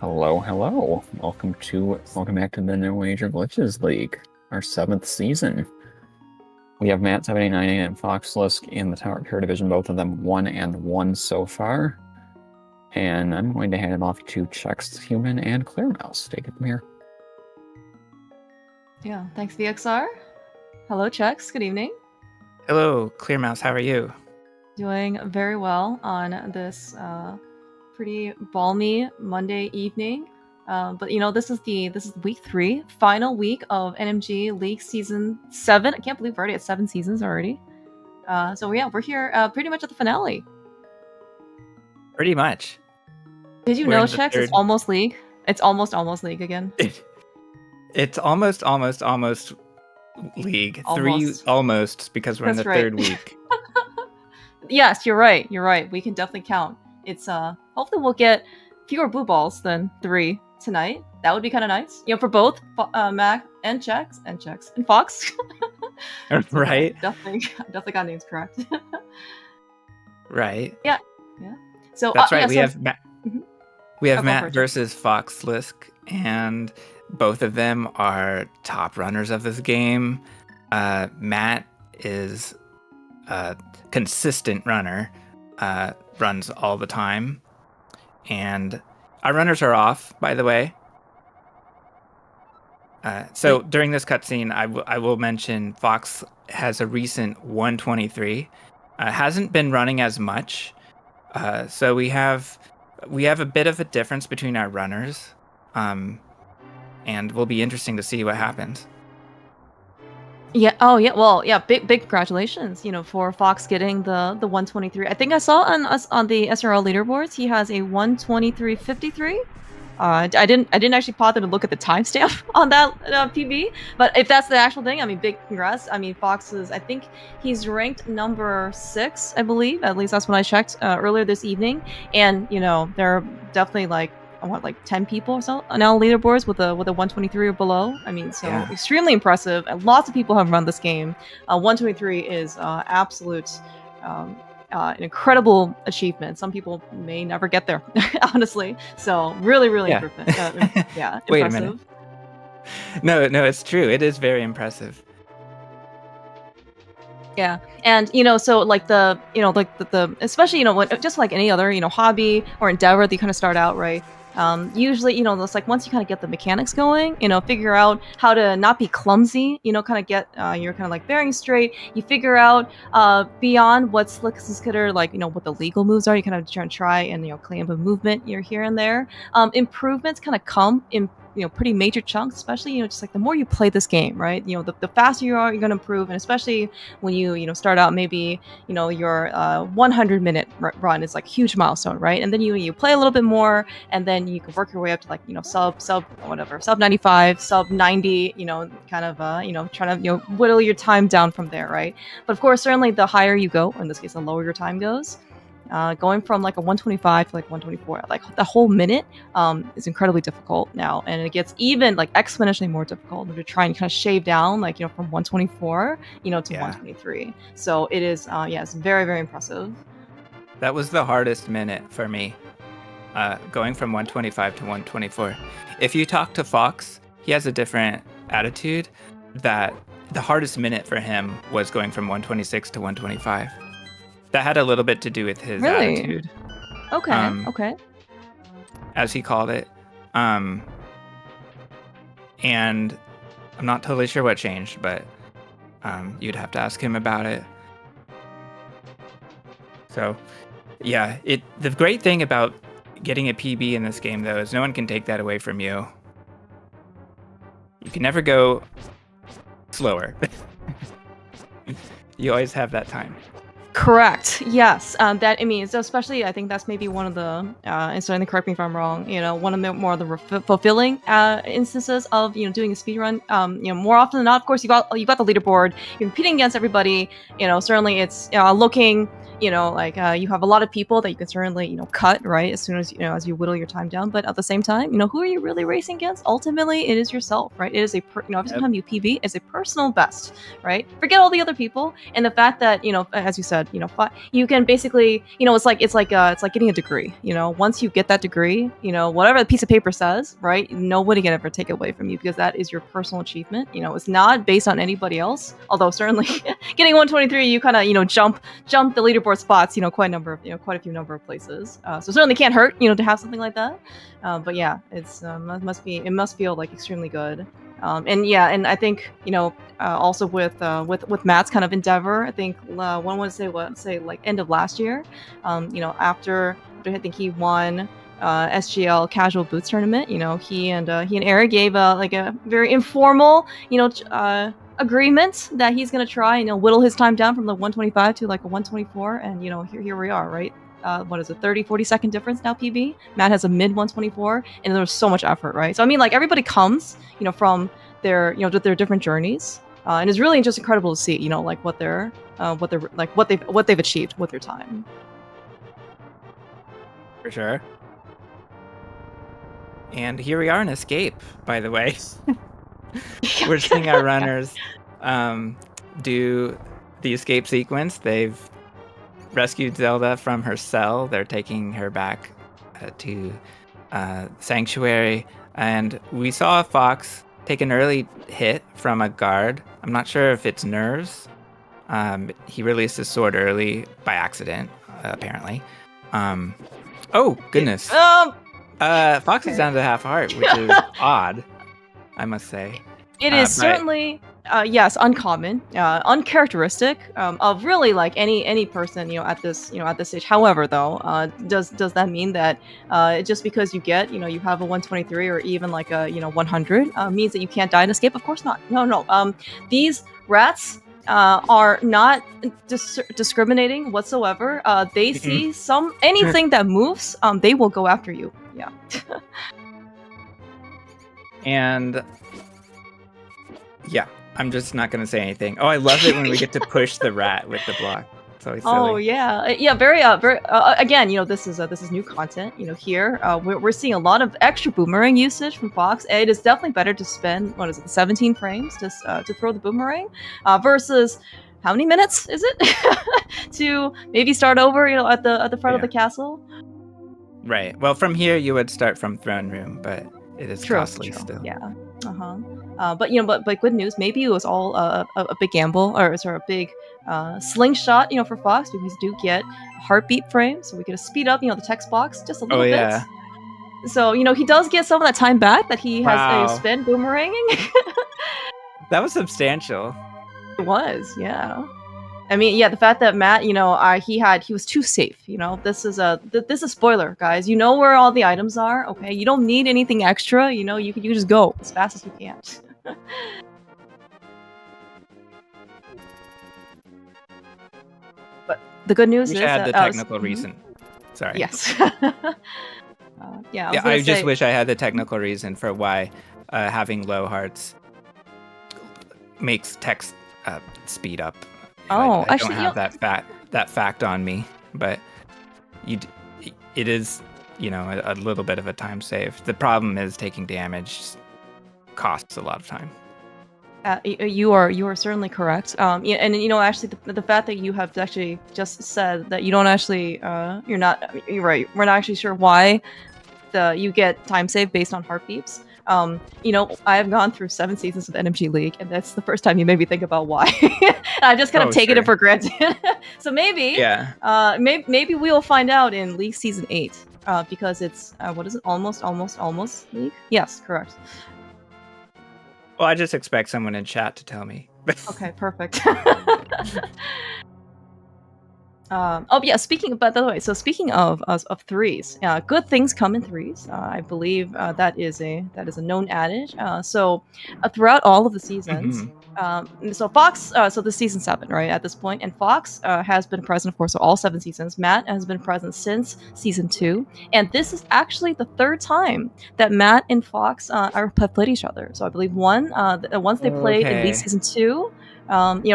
Hello, hello. Welcome back to the No Major Glitches League, our 7th season. We have matt7898 and FoxLisk in the Tower Care Division, both of them 1-1 so far. And I'm going to hand it off to Chex Human and Clearmouse. Take it from here. Yeah, thanks VXR. Hello Chex, good evening. Hello, Clearmouse, how are you? Doing very well on this pretty balmy Monday evening. But you know, this is week 3, final week of NMG League Season 7. I can't believe we're already at 7 seasons already. So yeah, we're here pretty much at the finale. Pretty much. Did you know, Chex, it's almost League? It's almost League again. It's almost League. Almost. 3 almost, because we're in the third week. Yes, you're right. You're right. We can definitely count. It's hopefully we'll get fewer blue balls than 3 tonight. That would be kind of nice. You know, for both Mac and Chex and Fox. Right. Definitely got names correct. Right. Yeah. So that's right. Yeah, we have Matt versus FoxLisk, and both of them are top runners of this game. Matt is a consistent runner, runs all the time, and our runners are off, by the way. So during this cutscene, I will mention Fox has a recent 123. Hasn't been running as much, so we have a bit of a difference between our runners, and will be interesting to see what happens. Yeah. Oh, yeah. Well, yeah. Big congratulations, you know, for Fox getting the 123. I think I saw on the SRL leaderboards he has a 123.53. I didn't actually bother to look at the timestamp on that PB, but if that's the actual thing, I mean, big congrats. I mean, Fox is, I think he's ranked number 6, I believe. At least that's when I checked earlier this evening. And you know, there are definitely like 10 people or so on our leaderboards with a 123 or below. I mean, so yeah. Extremely impressive. And lots of people have run this game. 123 is absolute. An incredible achievement. Some people may never get there, honestly. So really impressive. Yeah, Wait a minute. No, it's true. It is very impressive. Yeah, and you know, so like the especially, you know, when, just like any other, you know, hobby or endeavor, they kind of start out right. Usually, you know, it's like once you kind of get the mechanics going, you know, figure out how to not be clumsy, you know, kind of get your kind of like bearings straight. You figure out beyond what slick is considered, like, you know, what the legal moves are. You kind of try and, you know, claim a movement you're here and there. Improvements kind of come in, you know, pretty major chunks, especially, you know, just like the more you play this game, right? You know, the faster you are, you're going to improve. And especially when you know, start out, maybe, you know, your 100-minute run is like a huge milestone, right? And then you play a little bit more, and then you can work your way up to like, you know, sub 95, sub 90, you know, kind of, you know, trying to, you know, whittle your time down from there, right? But of course, certainly the higher you go, or in this case, the lower your time goes, going from like a 125 to like 124, like the whole minute is incredibly difficult now, and it gets even like exponentially more difficult to try and kind of shave down, like, you know, from 124, you know, to 123. So it is, yeah, it's very impressive. That was the hardest minute for me, going from 125 to 124. If you talk to Fox, he has a different attitude. That the hardest minute for him was going from 126 to 125. That had a little bit to do with his attitude. Okay. As he called it. And I'm not totally sure what changed, but you'd have to ask him about it. So, yeah, the great thing about getting a PB in this game, though, is no one can take that away from you. You can never go slower. You always have that time. Correct. Yes. That, I mean, so especially, I think that's maybe one of the, and certainly correct me if I'm wrong, you know, one of the more of the fulfilling instances of, you know, doing a speedrun. You know, more often than not, of course, you got the leaderboard, you're competing against everybody. You know, certainly it's looking, you know, like you have a lot of people that you can certainly, you know, cut right as soon as, you know, as you whittle your time down. But at the same time, you know, who are you really racing against? Ultimately, it is yourself, right? It is every time you PB, it's a personal best, right? Forget all the other people, and the fact that, you know, as you said, you can basically, it's like getting a degree. Once you get that degree, whatever the piece of paper says, right, nobody can ever take it away from you, because that is your personal achievement. It's not based on anybody else, although certainly getting 123, you kind of jump the leaderboard spots, quite a few number of places. So certainly can't hurt, to have something like that. But yeah, it must feel like extremely good. And I think also with Matt's kind of endeavor, I think one would say like end of last year, after I think he won SGL Casual Boots tournament. He and Eric gave a very informal agreement that he's gonna try whittle his time down from the 125 to like a 124, and here we are, right? What is it, 30-40 second difference now, PB? Matt has a mid 124, and there's so much effort, right? So I mean, like, everybody comes, from their, their different journeys, and it's really just incredible to see, like what they've achieved with their time. For sure. And here we are in Escape, by the way. We're seeing our runners do the escape sequence. They've rescued Zelda from her cell. They're taking her back to Sanctuary, and we saw Fox take an early hit from a guard. I'm not sure if it's nerves. He released his sword early by accident, apparently. Oh goodness. Fox is down to half heart, which is odd, I must say. It is certainly yes, uncommon, uncharacteristic of really like any person at this stage. However, though, does that mean that just because you get you have a 123 or even like a 100 means that you can't die in Escape? Of course not. No. These rats are not discriminating whatsoever. They see anything that moves, they will go after you. Yeah. And yeah, I'm just not going to say anything. Oh, I love it when we get to push the rat with the block. It's always silly. Oh yeah, very again, this is new content. Here we're seeing a lot of extra boomerang usage from Fox. It is definitely better to spend 17 frames to throw the boomerang versus how many minutes is it to maybe start over at the front of the castle. Right. Well, from here you would start from throne room, but it is costly still. Yeah. But good news. Maybe it was all a big gamble, or sort of a big slingshot, for Fox, because we do get heartbeat frames, so we get to speed up, the text box just a little bit. Yeah. So he does get some of that time back that he has spent boomeranging. That was substantial. It was, yeah. I mean, yeah, the fact that Matt, he was too safe. This is spoiler, guys. You know where all the items are. Okay, you don't need anything extra. You just go as fast as you can. But the good news is I had the technical reason. Sorry. Yes. Yeah. I just wish I had the technical reason for why having low hearts makes text speed up. I actually, don't have that fact on me, but it is a little bit of a time save. The problem is taking damage costs a lot of time. You are certainly correct. And actually the fact that you have actually just said that you don't actually you're right. We're not actually sure why you get time save based on heartbeats. I have gone through 7 seasons of NMG League, and that's the first time you made me think about why. I've just kind of taken it for granted. So maybe, maybe we will find out in League Season 8, because it's, what is it, almost League? Yes, correct. Well, I just expect someone in chat to tell me. Okay, perfect. Speaking of threes, good things come in threes. I believe that is a known adage. So throughout all of the seasons, so Fox, so this season 7, right, at this point, and Fox has been present, of course, so all 7 seasons. Matt has been present since season 2, and this is actually the 3rd time that Matt and Fox have played each other. So I believe once they played in League Season 2.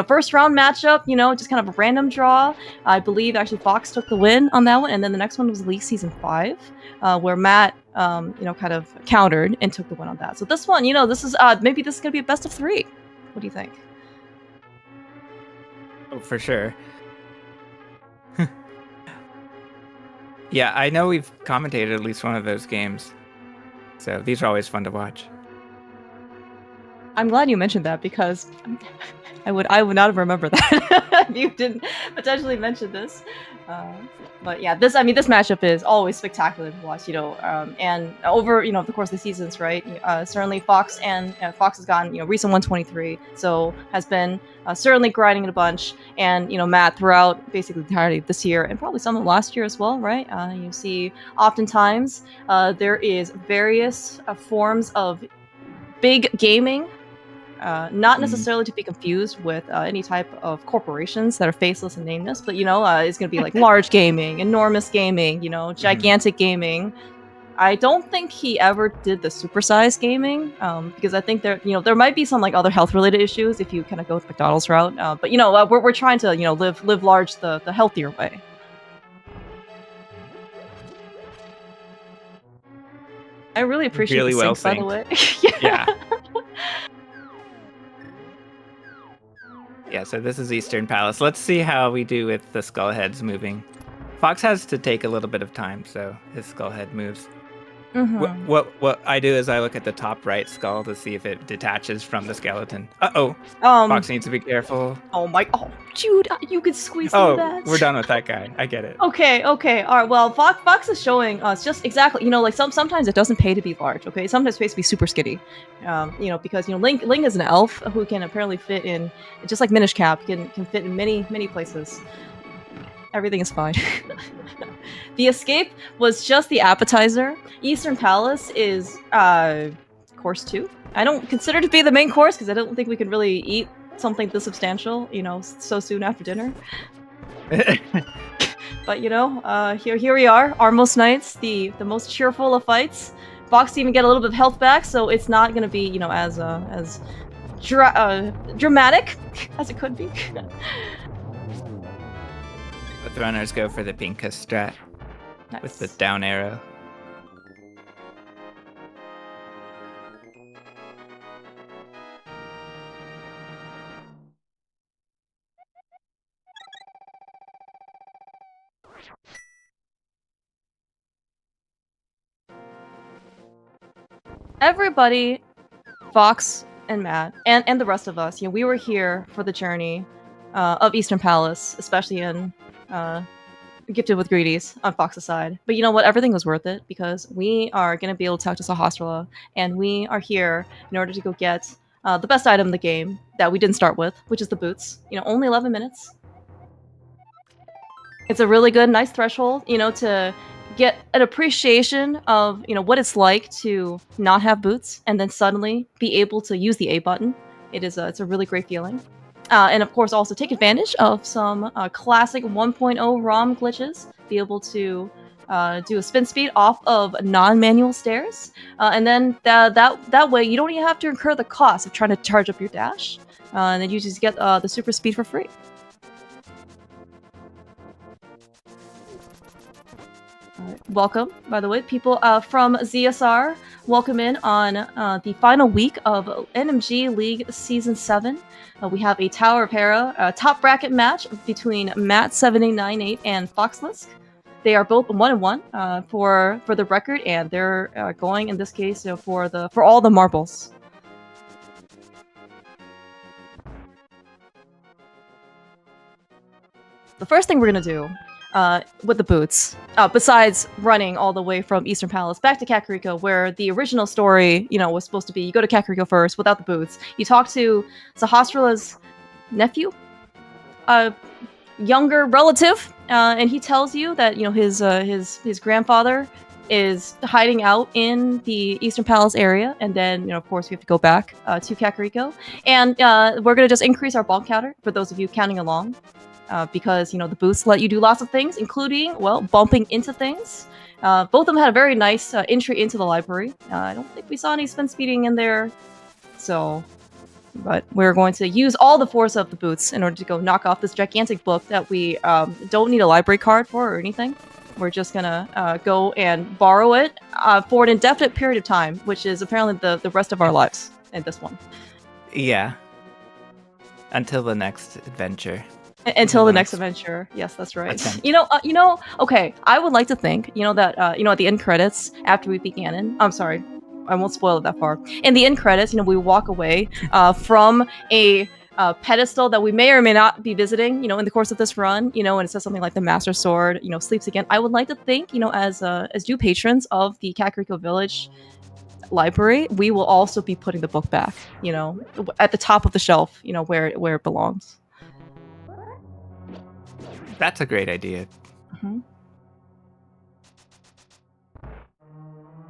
First round matchup, just kind of a random draw. I believe actually Fox took the win on that one, and then the next one was League Season 5, where Matt, kind of countered and took the win on that. So this one, this is maybe this is gonna be a best of 3. What do you think? Oh, for sure. Yeah, I know we've commentated at least one of those games. So these are always fun to watch. I'm glad you mentioned that because I would not have remembered that if you didn't potentially mention this. But yeah, this matchup is always spectacular to watch, and over the course of the seasons, right? Certainly Fox has gotten recent 123, so has been certainly grinding it a bunch, and Matt throughout basically the entirety of this year and probably some of last year as well, right? You see, oftentimes there is various forms of big gaming. Not necessarily to be confused with any type of corporations that are faceless and nameless, but it's going to be like large gaming, enormous gaming, gigantic gaming. I don't think he ever did the supersize gaming because I think there might be some like other health related issues if you kind of go with McDonald's route. But we're trying to live large the healthier way. I really appreciate really the well sync, by the way. Yeah. Yeah, so this is Eastern Palace. Let's see how we do with the skull heads moving. Fox has to take a little bit of time, so his skull head moves. Mm-hmm. What I do is I look at the top right skull to see if it detaches from the skeleton. Uh-oh. Fox needs to be careful. Oh, Jude, you could squeeze through that. We're done with that guy. I get it. Okay. All right. Well, Fox is showing us just exactly, like sometimes it doesn't pay to be large, okay? Sometimes it pays to be super skinny. Because, Link is an elf who can apparently fit in, just like Minish Cap, can fit in many, many places. Everything is fine. The escape was just the appetizer. Eastern Palace is course 2. I don't consider it to be the main course because I don't think we can really eat something this substantial, so soon after dinner. But here we are, Armos Knights, the most cheerful of fights. Fox even get a little bit of health back, so it's not gonna be as dramatic as it could be. Both runners go for the Pinka strat with the down arrow. Everybody, Fox and Matt, and the rest of us, we were here for the journey of Eastern Palace, especially in Gifted with Greedies on Fox's side. But you know what? Everything was worth it because we are going to be able to talk to Sahasrara, and we are here in order to go get the best item in the game that we didn't start with, which is the boots. Only 11 minutes. It's a really good, nice threshold, to get an appreciation of what it's like to not have boots and then suddenly be able to use the A button. It's a really great feeling. And of course also take advantage of some classic 1.0 ROM glitches, be able to do a spin speed off of non-manual stairs, and then that way you don't even have to incur the cost of trying to charge up your dash, and then you just get the super speed for free. Welcome, by the way, people from ZSR. Welcome in on the final week of NMG League Season 7. We have a Tower of Hera top bracket match between matt7898 and FoxLisk. They are both 1-1 for the record, and they're going in this case for all the marbles. The first thing we're gonna do with the boots, besides running all the way from Eastern Palace back to Kakariko, where the original story, was supposed to be, you go to Kakariko first without the boots. You talk to Sahasrara's nephew, younger relative, and he tells you that his grandfather is hiding out in the Eastern Palace area, and then of course we have to go back to Kakariko, and we're gonna just increase our bonk counter for those of you counting along. Because the boosts let you do lots of things, including, well, bumping into things. Both of them had a very nice entry into the library. I don't think we saw any spin speeding in there, but we're going to use all the force of the boots in order to go knock off this gigantic book that we don't need a library card for or anything. We're just gonna go and borrow it for an indefinite period of time, which is apparently the rest of our lives in this one. Yeah. Until the next adventure. Until the next adventure. Yes, that's right. Attempt. Okay, I would like to think, that, at the end credits, after we beat Ganon, I'm sorry, I won't spoil it that far. In the end credits, we walk away from a pedestal that we may or may not be visiting, in the course of this run, and it says something like the Master Sword, sleeps again. I would like to think, as due patrons of the Kakariko Village library, we will also be putting the book back, at the top of the shelf, where it belongs. That's a great idea. Mm-hmm.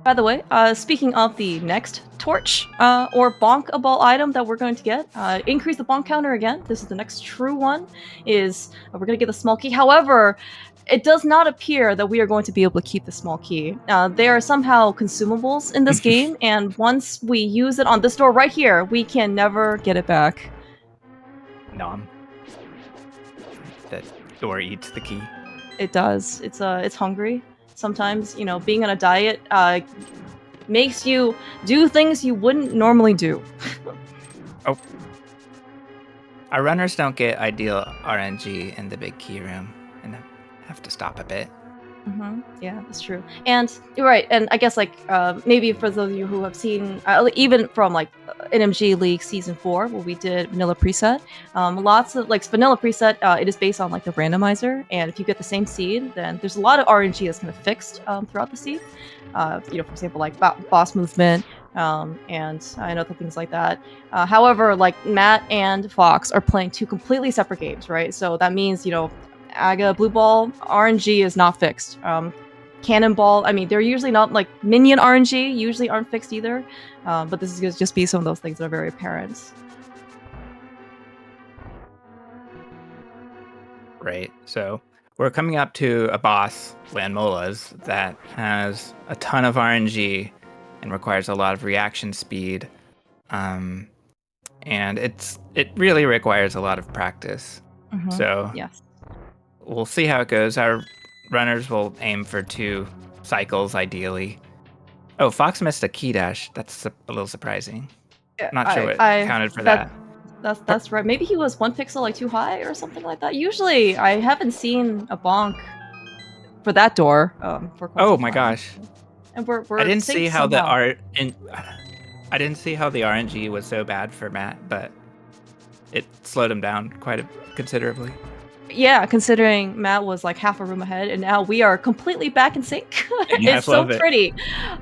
By the way, speaking of the next torch or bonk-a-ball item that we're going to get, increase the bonk counter again. This is the next true one. We're going to get the small key. However, it does not appear that we are going to be able to keep the small key. There are somehow consumables in this game, and once we use it on this door right here, we can never get it back. Nom. That door eats the key. It does. It's hungry. Sometimes, being on a diet makes you do things you wouldn't normally do. Oh. Our runners don't get ideal RNG in the big key room and have to stop a bit. Mm-hmm. Yeah, that's true. And you're right. And I guess maybe for those of you who have seen, even from NMG League Season 4, where we did Vanilla Preset, lots of Vanilla Preset, it is based on the randomizer. And if you get the same seed, then there's a lot of RNG that's kind of fixed throughout the seed. For example, boss movement, and other things like that. However, Matt and Fox are playing two completely separate games, right? So that means, Aga Blue Ball RNG is not fixed. Cannonball, they're usually not minion RNG, usually aren't fixed either. But this is going to just be some of those things that are very apparent. Right. So we're coming up to a boss, Landmola's, that has a ton of RNG and requires a lot of reaction speed. And it really requires a lot of practice. Mm-hmm. So yes. We'll see how it goes. Our runners will aim for 2 cycles, ideally. Oh, Fox missed a key dash. That's a little surprising. Not sure what counted for that. That's right. Maybe he was 1 pixel too high or something like that. Usually, I haven't seen a bonk for that door. For quite some my time. gosh! And we're I didn't see how I didn't see how the RNG was so bad for Matt, but it slowed him down quite considerably. Yeah, considering Matt was half a room ahead, and now we are completely back in sync. It's so pretty.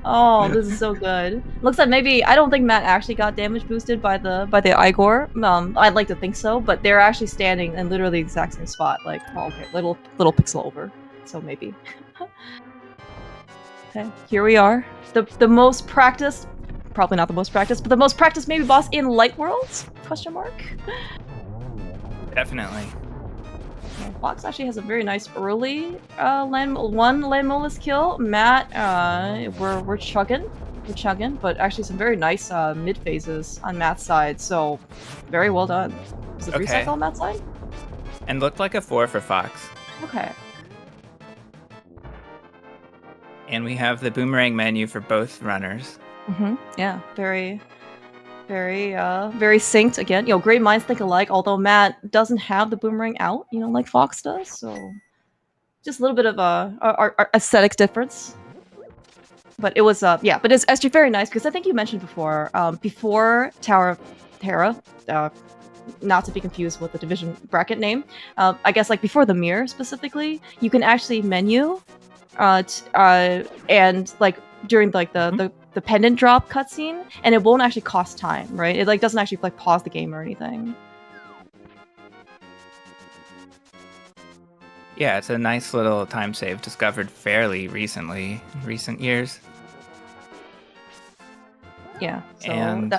Oh, this is so good. Looks like maybe I don't think Matt actually got damage boosted by the Igor. I'd like to think so, but they're actually standing in literally the exact same spot. Little pixel over. So maybe. Okay, here we are. The most practiced, probably not the most practiced, but the most practiced maybe boss in Light Worlds? Question mark. Definitely. Fox actually has a very nice early Landmola's kill. Matt, we're chugging, but actually some very nice mid phases on Matt's side. So very well done. Is it 3 cycle on Matt's side? And looked like a 4 for Fox. Okay. And we have the boomerang menu for both runners. Mm-hmm. Yeah, very synced again. Great minds think alike, although Matt doesn't have the boomerang out, like Fox does, so just a little bit of a aesthetic difference. But it was but it's actually very nice because I think you mentioned before Tower of Hera, not to be confused with the division bracket name. I guess before the mirror specifically, you can actually menu and during the pendant drop cutscene, and it won't actually cost time, right? It doesn't actually pause the game or anything. Yeah, it's a nice little time save discovered fairly recently, in recent years. Yeah. So and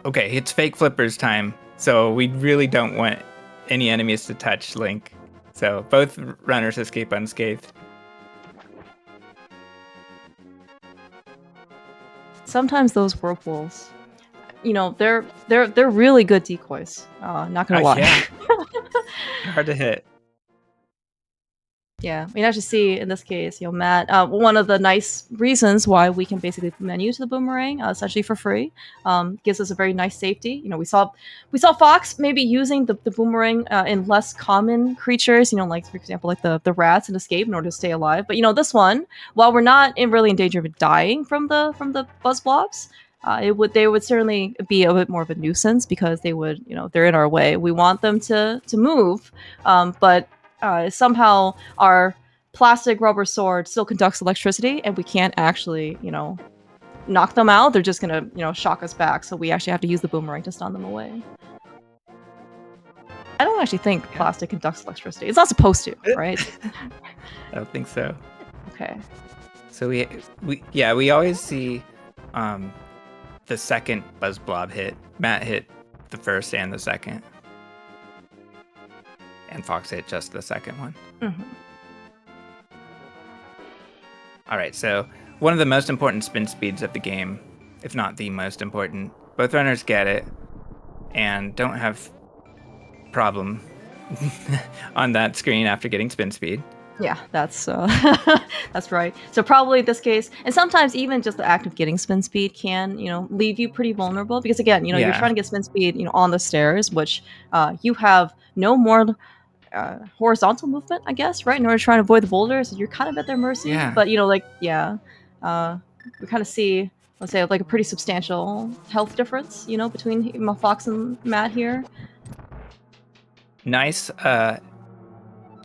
okay, it's fake flippers time. So we really don't want any enemies to touch Link. So both runners escape unscathed. Sometimes those whirlpools, they're really good decoys. Not gonna lie. Yeah. Hard to hit. Yeah, we actually see in this case, Matt. One of the nice reasons why we can basically menu to the boomerang, essentially for free, gives us a very nice safety. We saw Fox maybe using the boomerang in less common creatures. Like for example, like the rats in Escape in order to stay alive. But this one, while we're not really in danger of dying from the buzz blobs, they would certainly be a bit more of a nuisance because they would they're in our way. We want them to move, but somehow our plastic rubber sword still conducts electricity and we can't actually, knock them out. They're just gonna, shock us back. So we actually have to use the boomerang to stun them away. I don't actually think plastic conducts electricity. It's not supposed to, right? I don't think so. Okay. So we always see the second buzz blob hit. Matt hit the first and the second. And Fox hit just the second one. Mm-hmm. All right, so one of the most important spin speeds of the game, if not the most important. Both runners get it and don't have problem on that screen after getting spin speed. Yeah, that's that's right. So probably in this case, and sometimes even just the act of getting spin speed can, leave you pretty vulnerable because again, you're trying to get spin speed, on the stairs, which you have no more horizontal movement, I guess, right? In order to try and avoid the boulders, so you're kind of at their mercy. Yeah. But we kind of see, let's say, like a pretty substantial health difference, between Fox and Matt here. Nice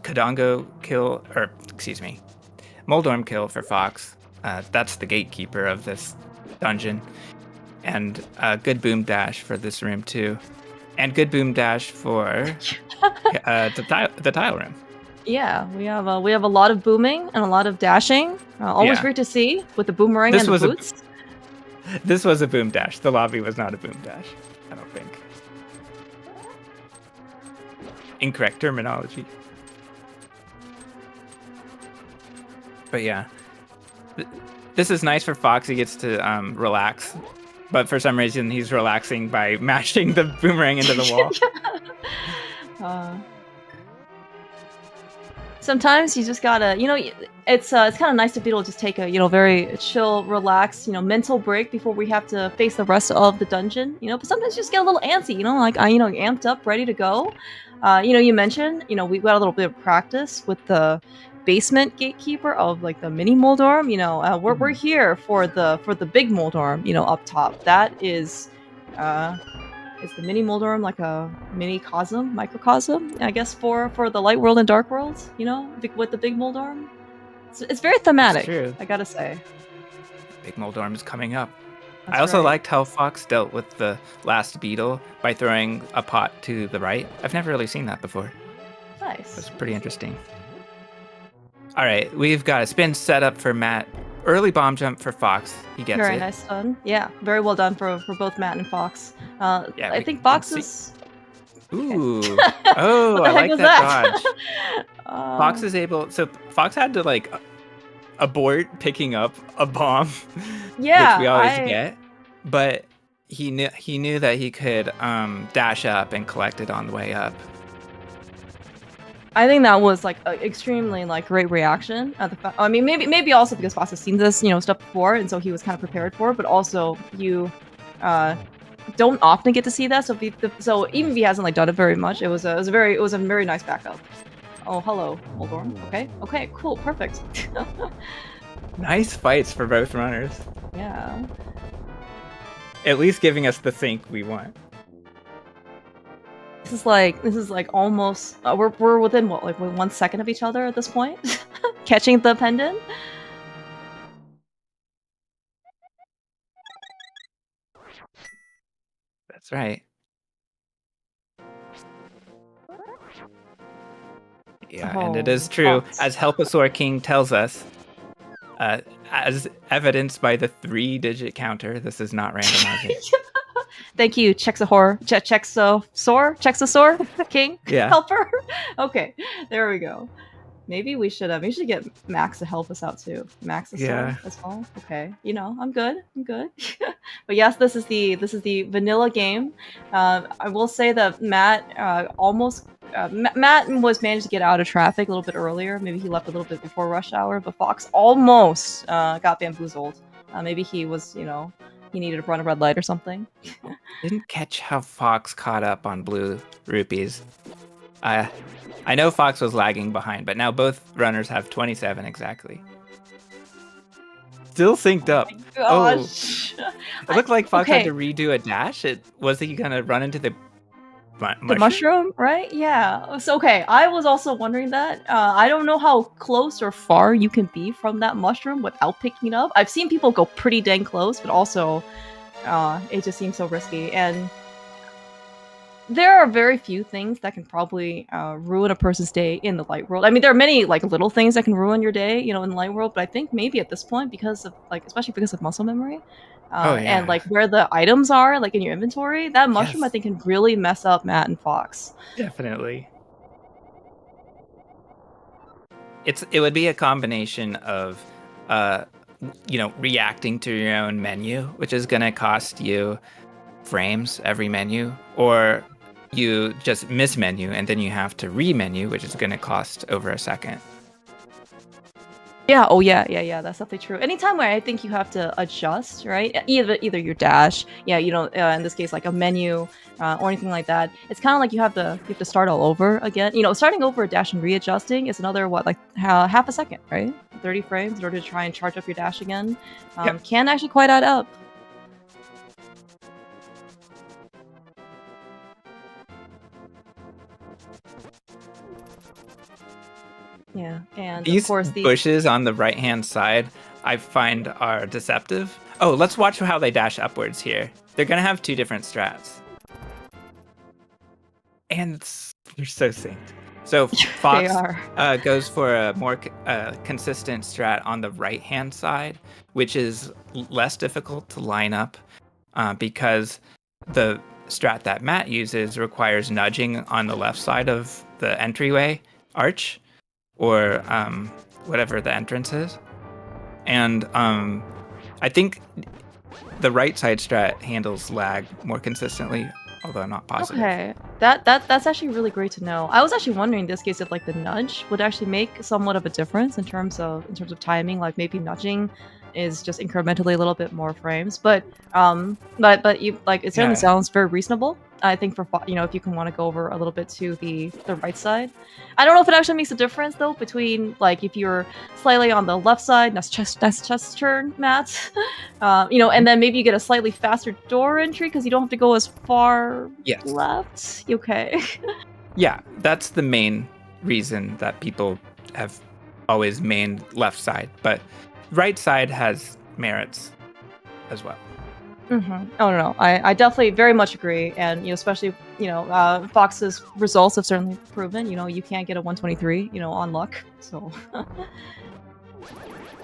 Kadongo kill, or excuse me, Moldorm kill for Fox. That's the gatekeeper of this dungeon. And a good boom dash for this room too. And good boom dash for the tile room. Yeah, we have a lot of booming and a lot of dashing. Always great to see with the boomerang and the boots. This was a boom dash. The lobby was not a boom dash, I don't think. Incorrect terminology. But yeah, this is nice for Fox. He gets to relax. But for some reason, he's relaxing by mashing the boomerang into the wall. Sometimes you just gotta, it's kind of nice to be able to just take a, very chill, relaxed, mental break before we have to face the rest of the dungeon. But sometimes you just get a little antsy, amped up, ready to go. You mentioned, we got a little bit of practice with the basement gatekeeper of like the mini Moldorm. We're here for the big Moldorm, up top. That is the mini Moldorm like a mini microcosm, I guess, for the light world and dark world, with the big Moldorm. It's very thematic, true. I gotta say. Big Moldorm is coming up. That's I also right. liked how Fox dealt with the last beetle by throwing a pot to the right. I've never really seen that before. Nice. That's pretty interesting. All right, we've got a spin set up for Matt. Early bomb jump for Fox. He gets very it. nice stun. Yeah, very well done for both Matt and Fox. I think Fox is... Ooh. Oh, I like that dodge. Fox is able... So Fox had to, like, abort picking up a bomb, yeah, which we always get. But he knew that he could dash up and collect it on the way up. I think that was like an extremely great reaction. I mean, maybe also because Fox has seen this stuff before, and so he was kind of prepared for it. But also, you don't often get to see that. So even if he hasn't done it very much, it was a very nice backup. Oh, hello, Moldorm. Okay, cool, perfect. Nice fights for both runners. Yeah. At least giving us the sync we want. This is like almost we're within what, like 1 second of each other at this point, catching the pendant. That's right. Yeah, and it is true, as Helpasaur King tells us, as evidenced by the 3-digit counter, this is not randomizing. Thank you, Chexasaur King helper. Okay, there we go. Maybe we should get Max to help us out too. Maxasaur as well. Okay, I'm good. But yes, this is the vanilla game. I will say that Matt almost Matt was managed to get out of traffic a little bit earlier. Maybe he left a little bit before rush hour, but Fox almost got bamboozled. Maybe he was, he needed to run a red light or something. Didn't catch how Fox caught up on blue rupees. I know Fox was lagging behind, but now both runners have 27 exactly. Still synced up. Oh, gosh. It looked like Fox had to redo a dash. Was he gonna run into the mushroom? The mushroom, right? Yeah. So, okay, I was also wondering that. I don't know how close or far you can be from that mushroom without picking it up. I've seen people go pretty dang close, but also it just seems so risky. And there are very few things that can probably ruin a person's day in the light world. I mean, there are many like little things that can ruin your day, in the light world. But I think maybe at this point, because of especially because of muscle memory, and like where the items are, like in your inventory, that mushroom I think can really mess up Matt and Fox. Definitely. It would be a combination of, reacting to your own menu, which is gonna cost you frames every menu, or you just miss menu and then you have to re-menu, which is going to cost over a second. Yeah. Oh, yeah. That's definitely true. Anytime where I think you have to adjust, right? Either your dash, in this case, like a menu or anything like that. It's kind of like you have to start all over again. Starting over a dash and readjusting is another half a second, right? 30 frames in order to try and charge up your dash again. Can actually quite add up. Yeah, and these of course bushes on the right-hand side I find are deceptive. Oh, let's watch how they dash upwards here. They're gonna have two different strats. And they're so synced. So Fox goes for a more consistent strat on the right-hand side, which is less difficult to line up because the strat that Matt uses requires nudging on the left side of the entryway arch, or whatever the entrance is. And I think the right side strat handles lag more consistently, although I'm not positive. Okay, that's actually really great to know. I was actually wondering in this case if the nudge would actually make somewhat of a difference in terms of timing. Like maybe nudging is just incrementally a little bit more frames, but you it certainly sounds very reasonable. I think for if you can want to go over a little bit to the right side. I don't know if it actually makes a difference though between if you're slightly on the left side, that's chest turn, Matt. And then maybe you get a slightly faster door entry because you don't have to go as far left. Okay. Yeah, that's the main reason that people have always mained left side, but right side has merits as well. Mm-hmm. Oh no, I definitely very much agree, and especially Fox's results have certainly proven you can't get a 123 on luck. So.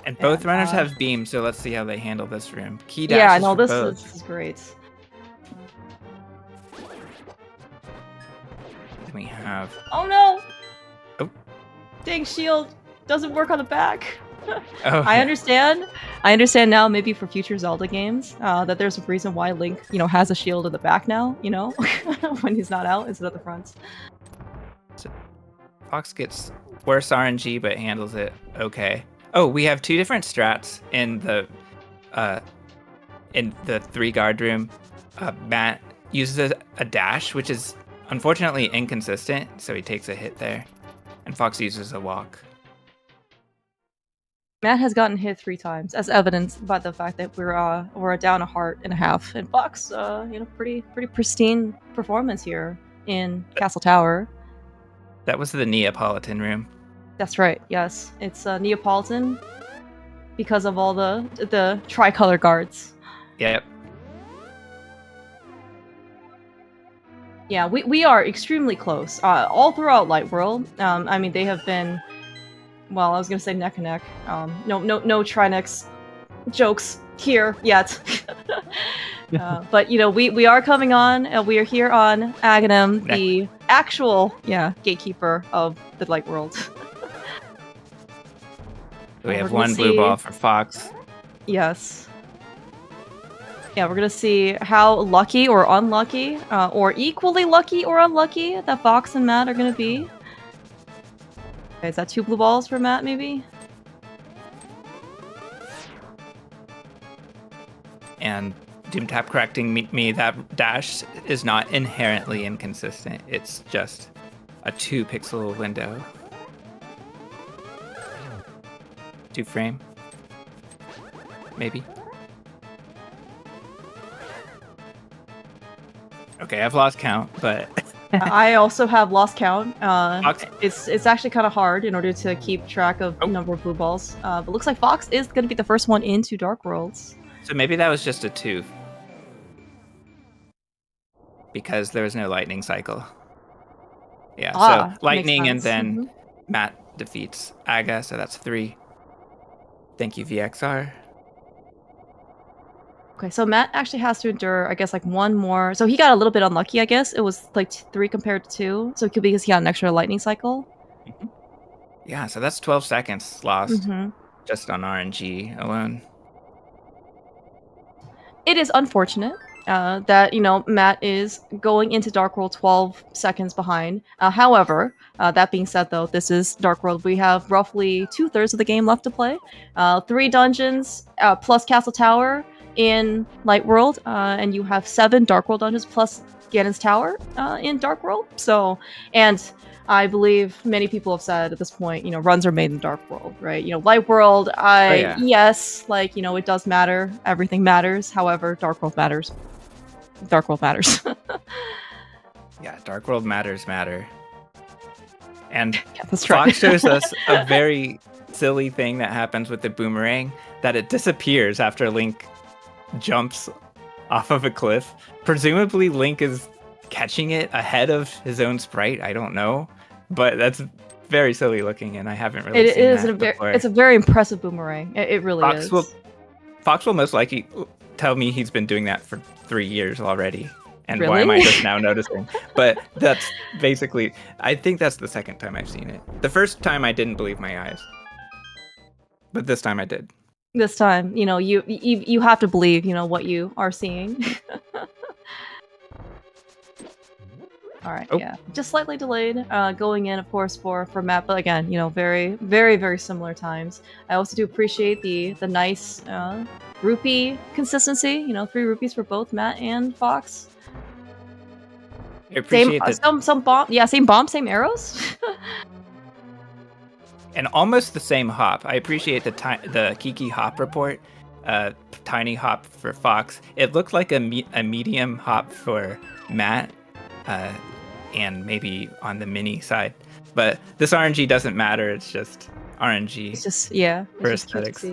And both runners have beam, so let's see how they handle this room. Key dash. Yeah, no, this is great. Then we have. Oh no! Oh. Dang, shield doesn't work on the back. Oh, I understand now, maybe for future Zelda games, that there's a reason why Link, has a shield in the back now, when he's not out instead of the front. So Fox gets worse RNG, but handles it okay. Oh, we have two different strats in the 3-guard room. Matt uses a dash, which is unfortunately inconsistent, so he takes a hit there, and Fox uses a walk. Matt has gotten hit 3 times, as evidenced by the fact that we're down a heart and a half. And Fox, pretty pristine performance here in Castle Tower. That was the Neapolitan room. That's right. Yes, it's Neapolitan because of all the tricolor guards. Yep. Yeah, we are extremely close. All throughout Light World. I mean, they have been. Well, I was gonna say neck and neck. No Trinex jokes here yet. But we are coming on. We are here on Aghanim, the actual gatekeeper of the Light World. We have one blue ball for Fox. Yes. Yeah, we're gonna see how lucky or unlucky, or equally lucky or unlucky that Fox and Matt are gonna be. Okay, is that 2 blue balls for Matt, maybe? And Doom Tap correcting me, that dash is not inherently inconsistent. It's just a 2-pixel window. 2 frame. Maybe. Okay, I've lost count, but I also have lost count. It's actually kind of hard in order to keep track of number of blue balls. But looks like Fox is going to be the first one into Dark Worlds. So maybe that was just a 2. Because there was no lightning cycle. Yeah, so lightning and then Matt defeats Aga, so that's 3. Thank you, VXR. Okay, so Matt actually has to endure, I guess, like 1 more. So he got a little bit unlucky, I guess. It was like 3 compared to 2. So it could be because he got an extra lightning cycle. Yeah, so that's 12 seconds lost just on RNG alone. It is unfortunate that, Matt is going into Dark World 12 seconds behind. However, that being said, though, this is Dark World. We have roughly 2/3 of the game left to play. 3 dungeons plus Castle Tower in Light World, and you have 7 Dark World dungeons plus Ganon's Tower in Dark World. So, and I believe many people have said at this point, runs are made in Dark World, right? Light World, yes, like, it does matter. Everything matters. However, Dark World matters. Dark World matters. Yeah, Dark World matter. And that's right. Fox shows us a very silly thing that happens with the boomerang, that it disappears after Link jumps off of a cliff. Presumably Link is catching it ahead of his own sprite. I don't know, but that's very silly looking, and I haven't really seen that before. It's a very impressive boomerang. It really is. Fox will most likely tell me he's been doing that for 3 years already, and really? Why am I just now noticing? But that's basically, I think that's the second time I've seen it. The first time I didn't believe my eyes, but this time I did. This time, you have to believe, what you are seeing. All right, yeah, just slightly delayed going in, of course, for Matt, but again, very, very, very similar times. I also do appreciate the nice rupee consistency. 3 rupees for both Matt and Fox. I appreciate some bomb, same bomb, same arrows. And almost the same hop. I appreciate the Kiki hop report. Tiny hop for Fox. It looked like a medium hop for Matt. And maybe on the mini side, but this RNG doesn't matter. It's just RNG. It's just for aesthetics.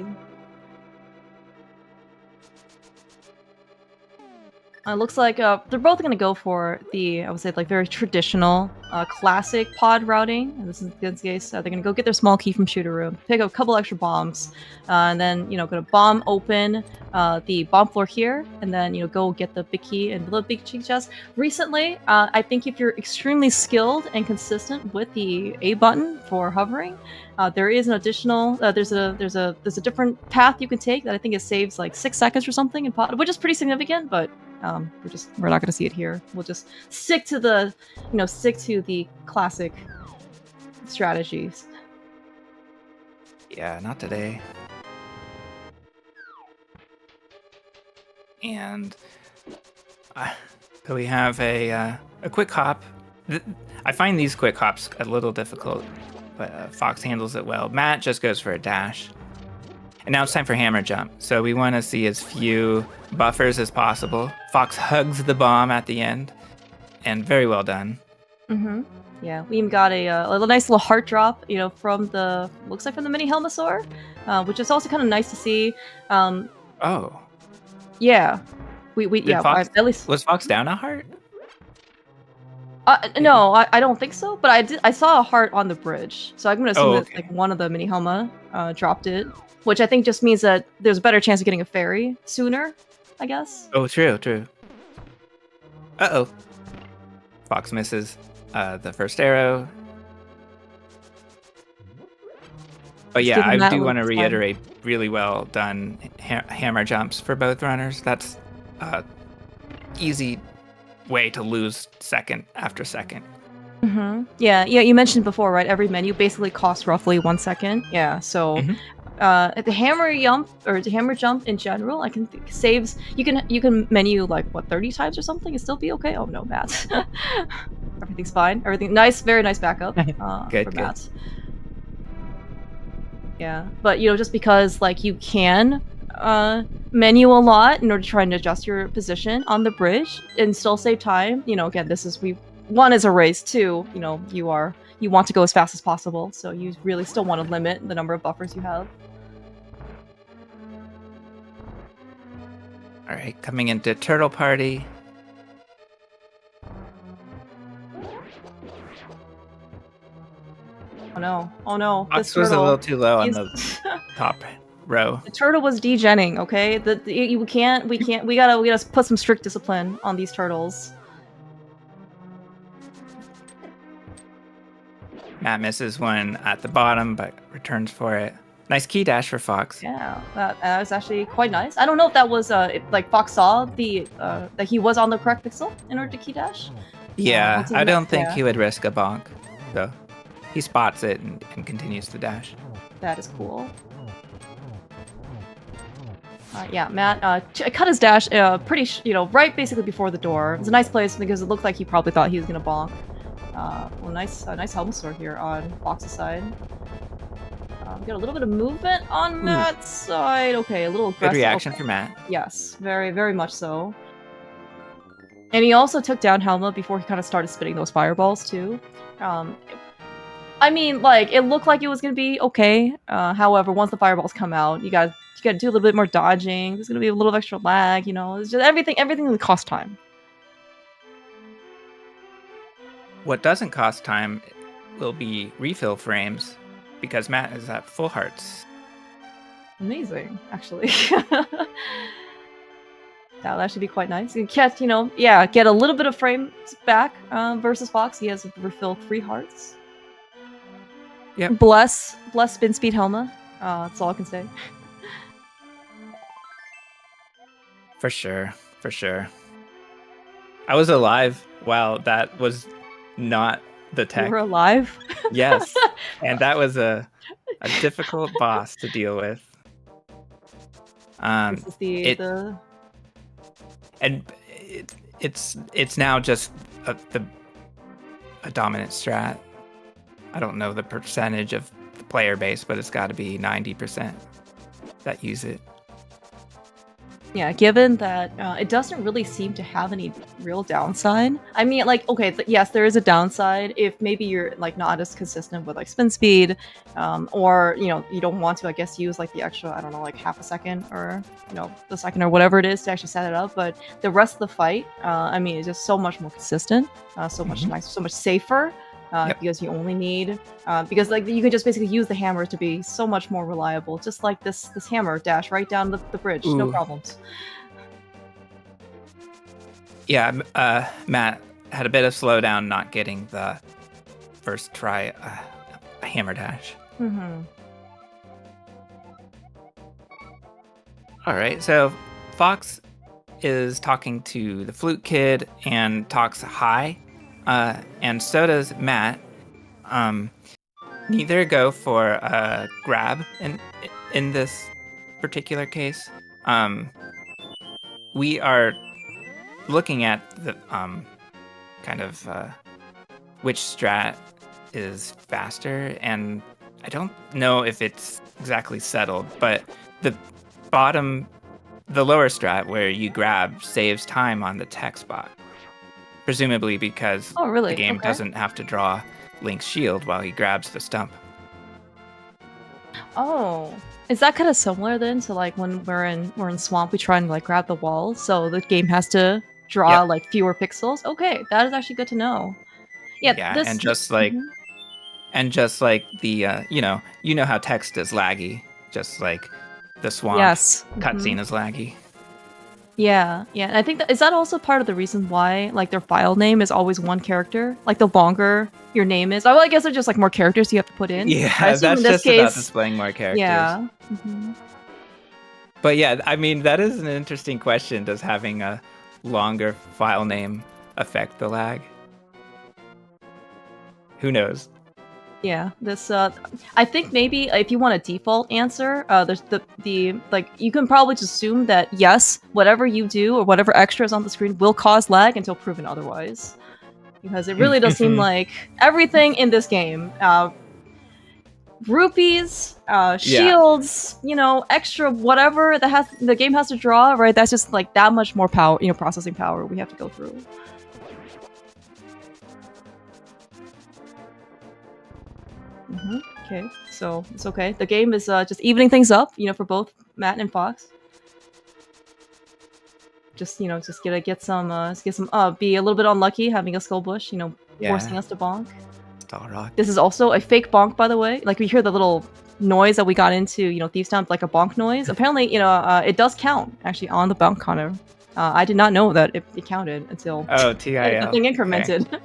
Looks like they're both going to go for the, I would say, like very traditional, classic pod routing. And this is this case. They're going to go get their small key from Shooter Room, pick up a couple extra bombs, and then going to bomb open the bomb floor here, and then go get the big key and the big cheek chest. Recently, I think if you're extremely skilled and consistent with the A button for hovering, there is an additional. There's a different path you can take that I think it saves like 6 seconds or something in pod, which is pretty significant, but. We're not going to see it here. We'll just stick to the classic strategies. Yeah, not today. And so we have a quick hop. I find these quick hops a little difficult, but Fox handles it well. Matt just goes for a dash. And now it's time for hammer jump. So we want to see as few buffers as possible. Fox hugs the bomb at the end, and very well done. Yeah, we even got a nice little heart drop, from the mini Helmasaur, which is also kind of nice to see. Oh. Yeah. Fox, at least was Fox down a heart? No, I don't think so. But I saw a heart on the bridge, so I'm gonna assume that like one of the mini Helma dropped it. Which I think just means that there's a better chance of getting a fairy sooner, I guess. Oh, true. Uh-oh. Fox misses the first arrow. But yeah, I do want to reiterate, really well done hammer jumps for both runners. That's easy way to lose second after second. Yeah, you mentioned before, right? Every menu basically costs roughly 1 second. Yeah, so the hammer jump or the hammer jump in general, I can saves. You can menu like what 30 times or something and still be okay. Oh no, Matt. Everything's fine. Everything nice, very nice backup for Matt. Yeah, but just because like you can menu a lot in order to try and adjust your position on the bridge and still save time. Again, one is a race. Two, you want to go as fast as possible, so you really still want to limit the number of buffers you have. All right, coming into Turtle Party. Oh no! Fox was a little too low on the top row. The turtle was degenning. Okay, we gotta put some strict discipline on these turtles. Matt misses one at the bottom, but returns for it. Nice key dash for Fox. Yeah, that was actually quite nice. I don't know if that was like Fox saw that he was on the correct pixel in order to key dash. Yeah, I don't think he would risk a bonk, though. He spots it and continues to dash. That is cool. Yeah, Matt cut his dash right basically before the door. It's a nice place because it looked like he probably thought he was gonna bonk. Well, nice helmet sword here on Fox's side. Got a little bit of movement on Matt's side. Okay, a little aggressive. Good reaction for Matt. Yes, very, very much so. And he also took down Helma before he kind of started spitting those fireballs too. I mean, like, it looked like it was gonna be okay. However, once the fireballs come out, you gotta do a little bit more dodging. There's gonna be a little extra lag, It's just everything will cost time. What doesn't cost time will be refill frames, because Matt is at full hearts. Amazing, actually. That would actually be quite nice. You can get a little bit of frames back versus Fox. He has refilled 3 hearts. Yep. Bless Spin Speed Helma. That's all I can say. For sure. I was alive while that was not the tech. You were alive? Yes. And that was a difficult boss to deal with. This is it's now just a dominant strat. I don't know the percentage of the player base, but it's got to be 90% that use it. Yeah, given that it doesn't really seem to have any real downside. I mean, like, okay, yes, there is a downside if maybe you're like not as consistent with like spin speed, or you don't want to, I guess, use like the extra, I don't know, like half a second or the second or whatever it is to actually set it up. But the rest of the fight, I mean, it's just so much more consistent, so much nicer, so much safer. Because you only need because like you can just basically use the hammer to be so much more reliable, just like this hammer dash right down the bridge. Ooh. No problems. Yeah, Matt had a bit of slowdown not getting the first try a hammer dash. All right, so Fox is talking to the flute kid and talks high. And so does Matt. Neither go for a grab in this particular case. We are looking at the kind of which strat is faster, and I don't know if it's exactly settled, but the lower strat where you grab saves time on the text box. Presumably because the game doesn't have to draw Link's shield while he grabs the stump. Oh, is that kind of similar then to like when we're in Swamp, we try and like grab the wall, so the game has to draw like fewer pixels? Okay, that is actually good to know. Yeah, and just like the you know how text is laggy, just like the Swamp cutscene is laggy. Yeah. And I think is that also part of the reason why like their file name is always one character? Like the longer your name is, I guess they're just like more characters you have to put in. Yeah, that's just about displaying more characters. Yeah. But yeah, I mean, that is an interesting question. Does having a longer file name affect the lag? Who knows? Yeah, this I think maybe if you want a default answer, there's the like you can probably just assume that yes, whatever you do or whatever extra is on the screen will cause lag until proven otherwise. Because it really does seem like everything in this game, rupees, shields, you know, extra whatever the game has to draw, right? That's just like that much more power, you know, processing power we have to go through. Okay, so it's okay. The game is just evening things up, you know, for both Matt and Fox. Just, you know, just get some, be a little bit unlucky having a skull bush, you know, forcing us to bonk. This is also a fake bonk, by the way. Like, we hear the little noise that we got into, you know, Thieves Town, like a bonk noise. Apparently, you know, it does count, actually, on the bonk counter. I did not know that it counted until TIL. the thing incremented. Okay.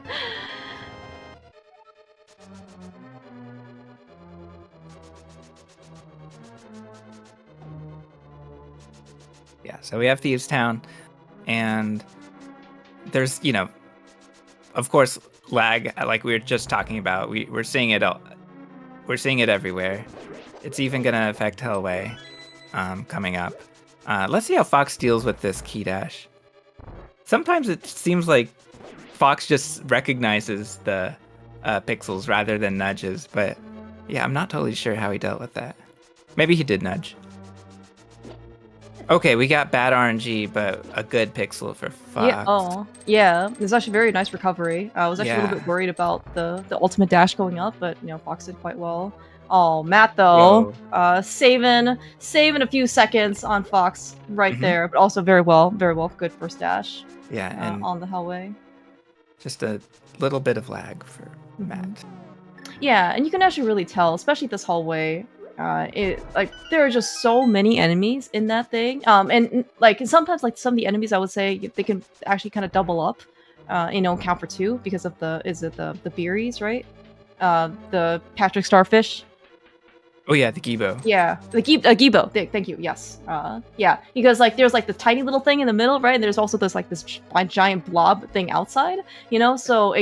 Yeah, so we have Thieves Town, and there's, you know, of course, lag, like we were just talking about. We're seeing it everywhere. It's even gonna affect Hellway coming up. Let's see how Fox deals with this key dash. Sometimes it seems like Fox just recognizes the pixels rather than nudges, but yeah, I'm not totally sure how he dealt with that. Maybe he did nudge. Okay, we got bad RNG, but a good pixel for Fox. Yeah, oh, yeah. It was actually very nice recovery. I was actually a little bit worried about the ultimate dash going up, but, you know, Fox did quite well. Oh, Matt, though, saving a few seconds on Fox right there, but also very well. Good first dash. Yeah, and on the Hellway. Just a little bit of lag for Matt. Yeah, and you can actually really tell, especially this hallway. There are just so many enemies in that thing, and like sometimes like some of the enemies I would say they can actually kind of double up, you know, count for two because of the berries, right? The Patrick Starfish. Oh yeah, the Gibo. Yeah, the Gibo. Thank you. Yes. Yeah, because like there's like the tiny little thing in the middle, right? And there's also this like this giant blob thing outside, you know. So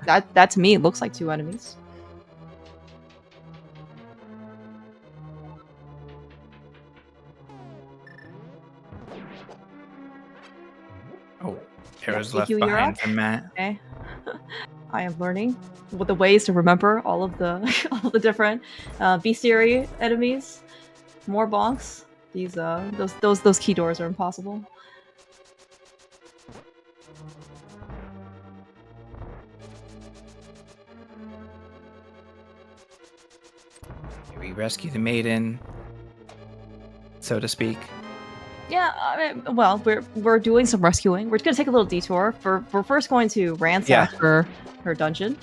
that to me it looks like two enemies. Oh, Hera's left behind from Matt. Okay. I am learning what the ways to remember all of the different bestiary enemies. More bonks. These those key doors are impossible. We rescue the maiden, so to speak. Yeah, I mean, well, we're doing some rescuing. We're gonna take a little detour. We're first going to ransack her dungeon.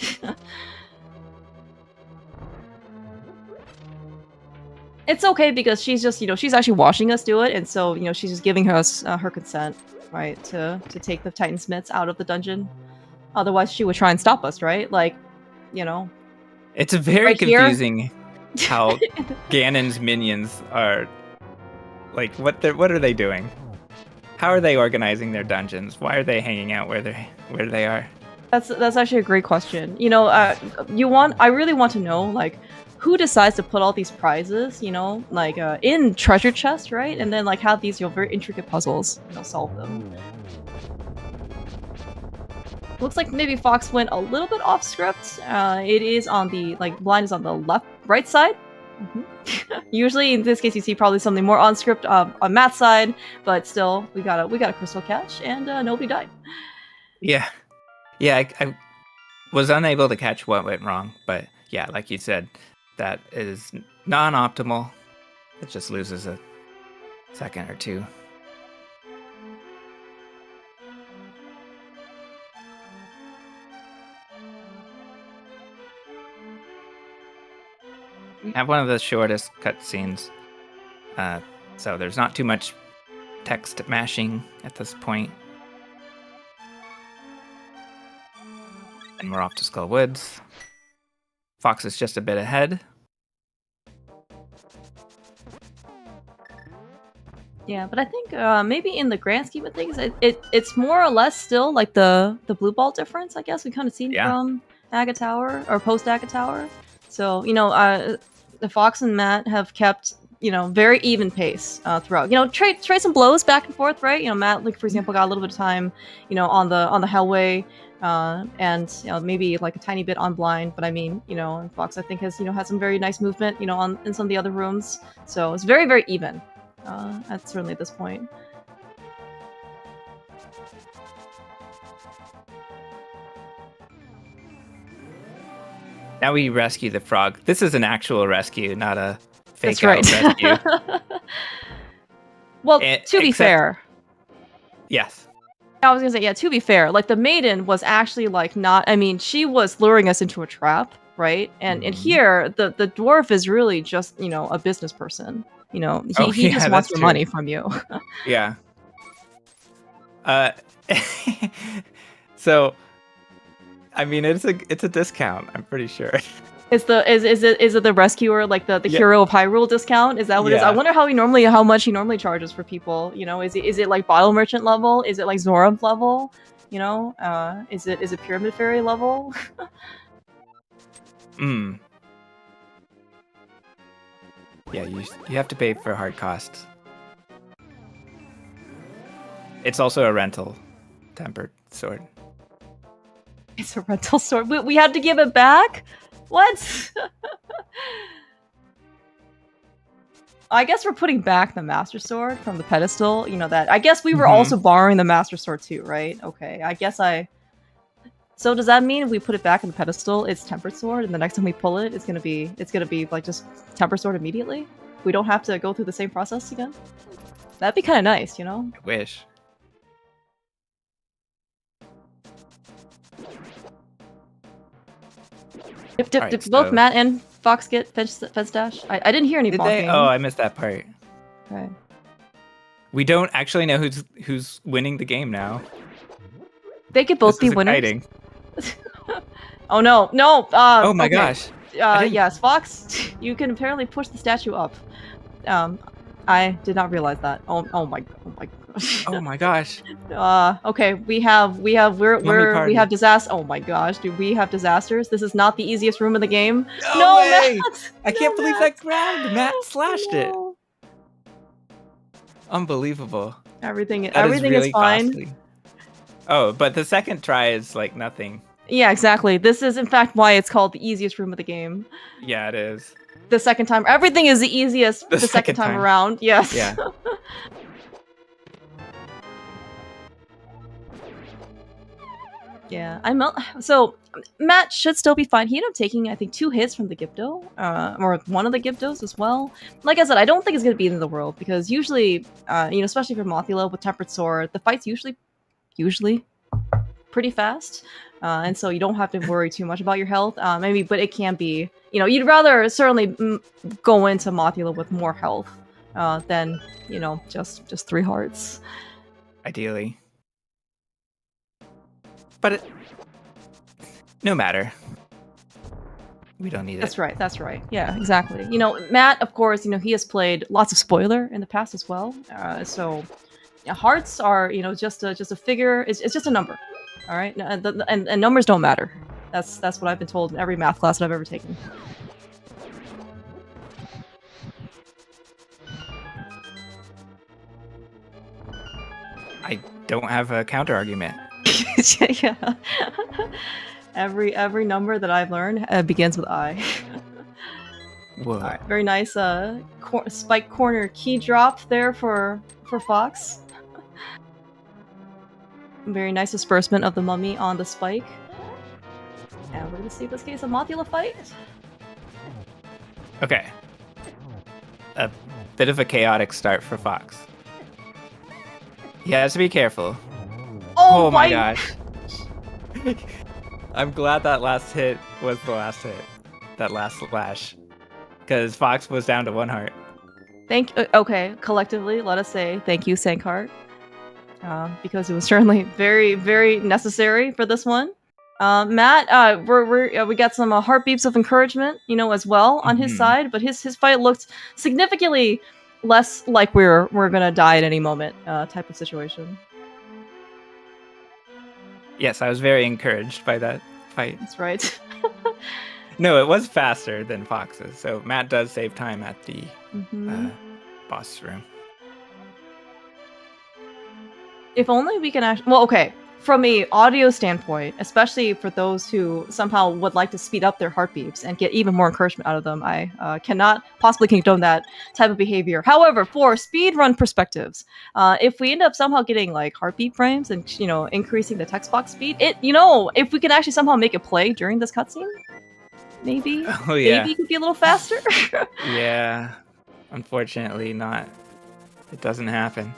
It's okay because she's just, you know, she's actually watching us do it, and so, you know, she's just giving us her consent, right, to take the Titansmiths out of the dungeon. Otherwise, she would try and stop us, right? Like, you know. It's very confusing how Ganon's minions are. Like, what are they doing? How are they organizing their dungeons? Why are they hanging out where they are? That's actually a great question. You know, I really want to know, like, who decides to put all these prizes, you know, like in treasure chests, right? And then like have these, you know, very intricate puzzles, you know, solve them. Looks like maybe Fox went a little bit off script. It is on the blind is on the right side. Usually in this case you see probably something more on script on Matt's side, but still we got a crystal catch and nobody died. Yeah, I was unable to catch what went wrong, but yeah, like you said, that is non-optimal. It just loses a second or two. We have one of the shortest cutscenes, so there's not too much text mashing at this point. And we're off to Skull Woods. Fox is just a bit ahead. Yeah, but I think maybe in the grand scheme of things, it's more or less still like the blue ball difference. I guess we kind of seen from Aga Tower or post Aga Tower. So the Fox and Matt have kept very even pace throughout. Trade some blows back and forth, right? Matt, like for example, got a little bit of time, on the Hellway, and maybe like a tiny bit on blind. But I mean, and Fox I think has had some very nice movement, in some of the other rooms. So it's very very even. Certainly at this point. Now we rescue the frog. This is an actual rescue, not a fake rescue. Well, to be fair. Yes. I was gonna say, yeah, to be fair, like the maiden was actually like not, I mean, she was luring us into a trap, right? And here, the dwarf is really just, a business person. He just wants your money from you. Yeah. So, I mean, it's a discount. I'm pretty sure. Is it the rescuer, like the hero of Hyrule discount? Is that what it is? I wonder how much he normally charges for people. Is it like bottle merchant level? Is it like Zora level? Is it pyramid fairy level? Yeah, you have to pay for hard costs. It's also a rental tempered sword. It's a rental sword. We had to give it back? What? I guess we're putting back the Master Sword from the pedestal. That I guess we were also borrowing the Master Sword too, right? Okay, I guess So does that mean if we put it back in the pedestal, it's tempered sword, and the next time we pull it, it's gonna be like just tempered sword immediately? We don't have to go through the same process again? That'd be kind of nice, I wish. Did both Matt and Fox get fence dash? I didn't hear any bonking. Oh, I missed that part. Okay. We don't actually know who's winning the game now. They could both be winners. Oh no! Oh my gosh! Yes, Fox. You can apparently push the statue up. I did not realize that. Oh my gosh. Oh my gosh. Okay, we have disaster. Oh my gosh, dude, we have disasters. This is not the easiest room in the game. No way! Matt! I can't believe that ground. Matt slashed it. Unbelievable. Everything really is fine. Costly. Oh, but the second try is like nothing. Yeah, exactly. This is in fact why it's called the easiest room of the game. Yeah, it is. The second time, everything is the easiest the second time around. Yes. Yeah. Yeah, so Matt should still be fine. He ended up taking, I think, 2 hits from the Gypto, or one of the Gyptos as well. Like I said, I don't think it's going to be in the world, because usually, especially for Mothula with Tempered Sword, the fight's usually pretty fast, and so you don't have to worry too much about your health. Maybe, but it can be, you'd rather certainly go into Mothula with more health than, just 3 hearts. Ideally. But no matter. We don't need it. That's right. Yeah, exactly. Matt, of course, he has played lots of spoiler in the past as well. So hearts are, just a figure. It's just a number. All right, and numbers don't matter. That's what I've been told in every math class that I've ever taken. I don't have a counter argument. Yeah. Every number that I've learned begins with I. Whoa. All right, very nice spike corner key drop there for Fox. Very nice disbursement of the mummy on the spike. And we're gonna see this case a Mothula fight. Okay. A bit of a chaotic start for Fox. He has to be careful. Oh my gosh. I'm glad that last hit was the last hit. That last slash. Because Fox was down to 1 heart. Okay, collectively, let us say thank you, Sankheart. Because it was certainly very, very necessary for this one. Matt, we got some heartbeats of encouragement, as well on his side, but his fight looked significantly less like we're gonna die at any moment type of situation. Yes, I was very encouraged by that fight. That's right. No, it was faster than Fox's, so Matt does save time at the boss room. If only we can actually... Well, okay. From a audio standpoint, especially for those who somehow would like to speed up their heartbeats and get even more encouragement out of them, I cannot possibly condone that type of behavior. However, for speedrun perspectives, if we end up somehow getting like heartbeat frames and increasing the text box speed, if we can actually somehow make it play during this cutscene, maybe maybe it could be a little faster. Yeah, unfortunately not. It doesn't happen.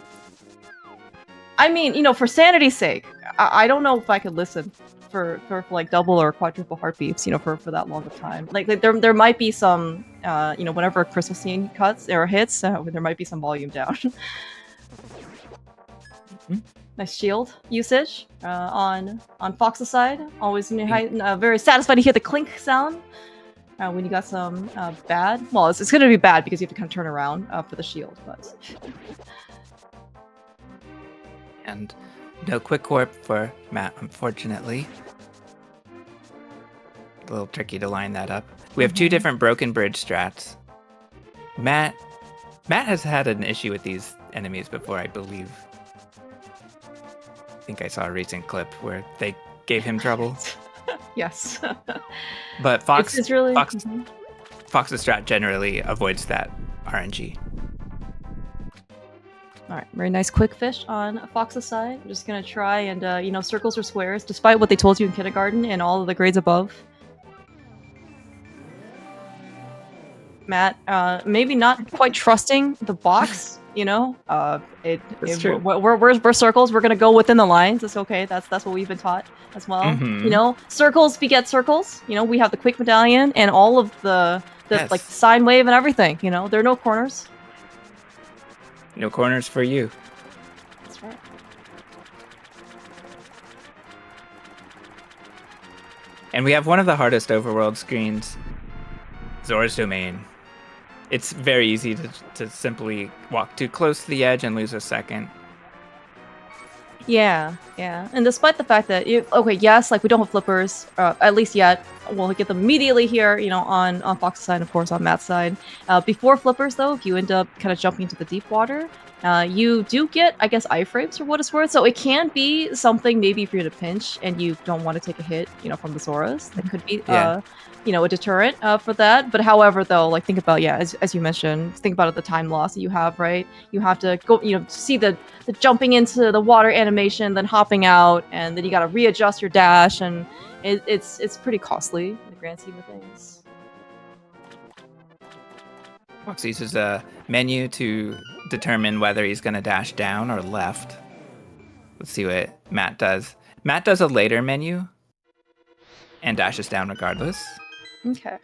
I mean, for sanity's sake, I don't know if I could listen for like double or quadruple heartbeats, for that long of time. Like there might be some, whenever a Christmas scene cuts or hits, there might be some volume down. Nice shield usage on Fox's side. Always very satisfied to hear the clink sound when you got some bad. Well, it's going to be bad because you have to kind of turn around for the shield, but. And no quick warp for Matt, unfortunately. A little tricky to line that up. We have two different broken bridge strats. Matt has had an issue with these enemies before, I believe. I think I saw a recent clip where they gave him trouble. Yes. But Fox's really... Fox's strat generally avoids that RNG. All right, very nice quick fish on Fox's side. I'm just gonna try and, circles or squares, despite what they told you in kindergarten and all of the grades above. Matt, maybe not quite trusting the box, True. We're circles. We're gonna go within the lines. It's okay. That's what we've been taught as well. Circles beget circles. We have the quick medallion and all of the like sine wave and everything. There are no corners. No corners for you. That's right. And we have one of the hardest overworld screens, Zora's Domain. It's very easy to simply walk too close to the edge and lose a second. Yeah. And despite the fact that, yes, like we don't have flippers, at least yet. We'll get them immediately here, on Fox's side, and of course on Matt's side. Before flippers, though, if you end up kind of jumping into the deep water, you do get, I guess, iframes for what it's worth. So it can be something maybe for you to pinch, and you don't want to take a hit, from the Zoras. That could be, a deterrent for that. But however, though, like think about, as you mentioned, think about the time loss that you have, right? You have to go, see the jumping into the water animation, then hopping out, and then you got to readjust your dash, and it's pretty costly in the grand scheme of things. Fox uses a menu to determine whether he's going to dash down or left. Let's see what Matt does. Matt does a later menu and dashes down regardless. Okay.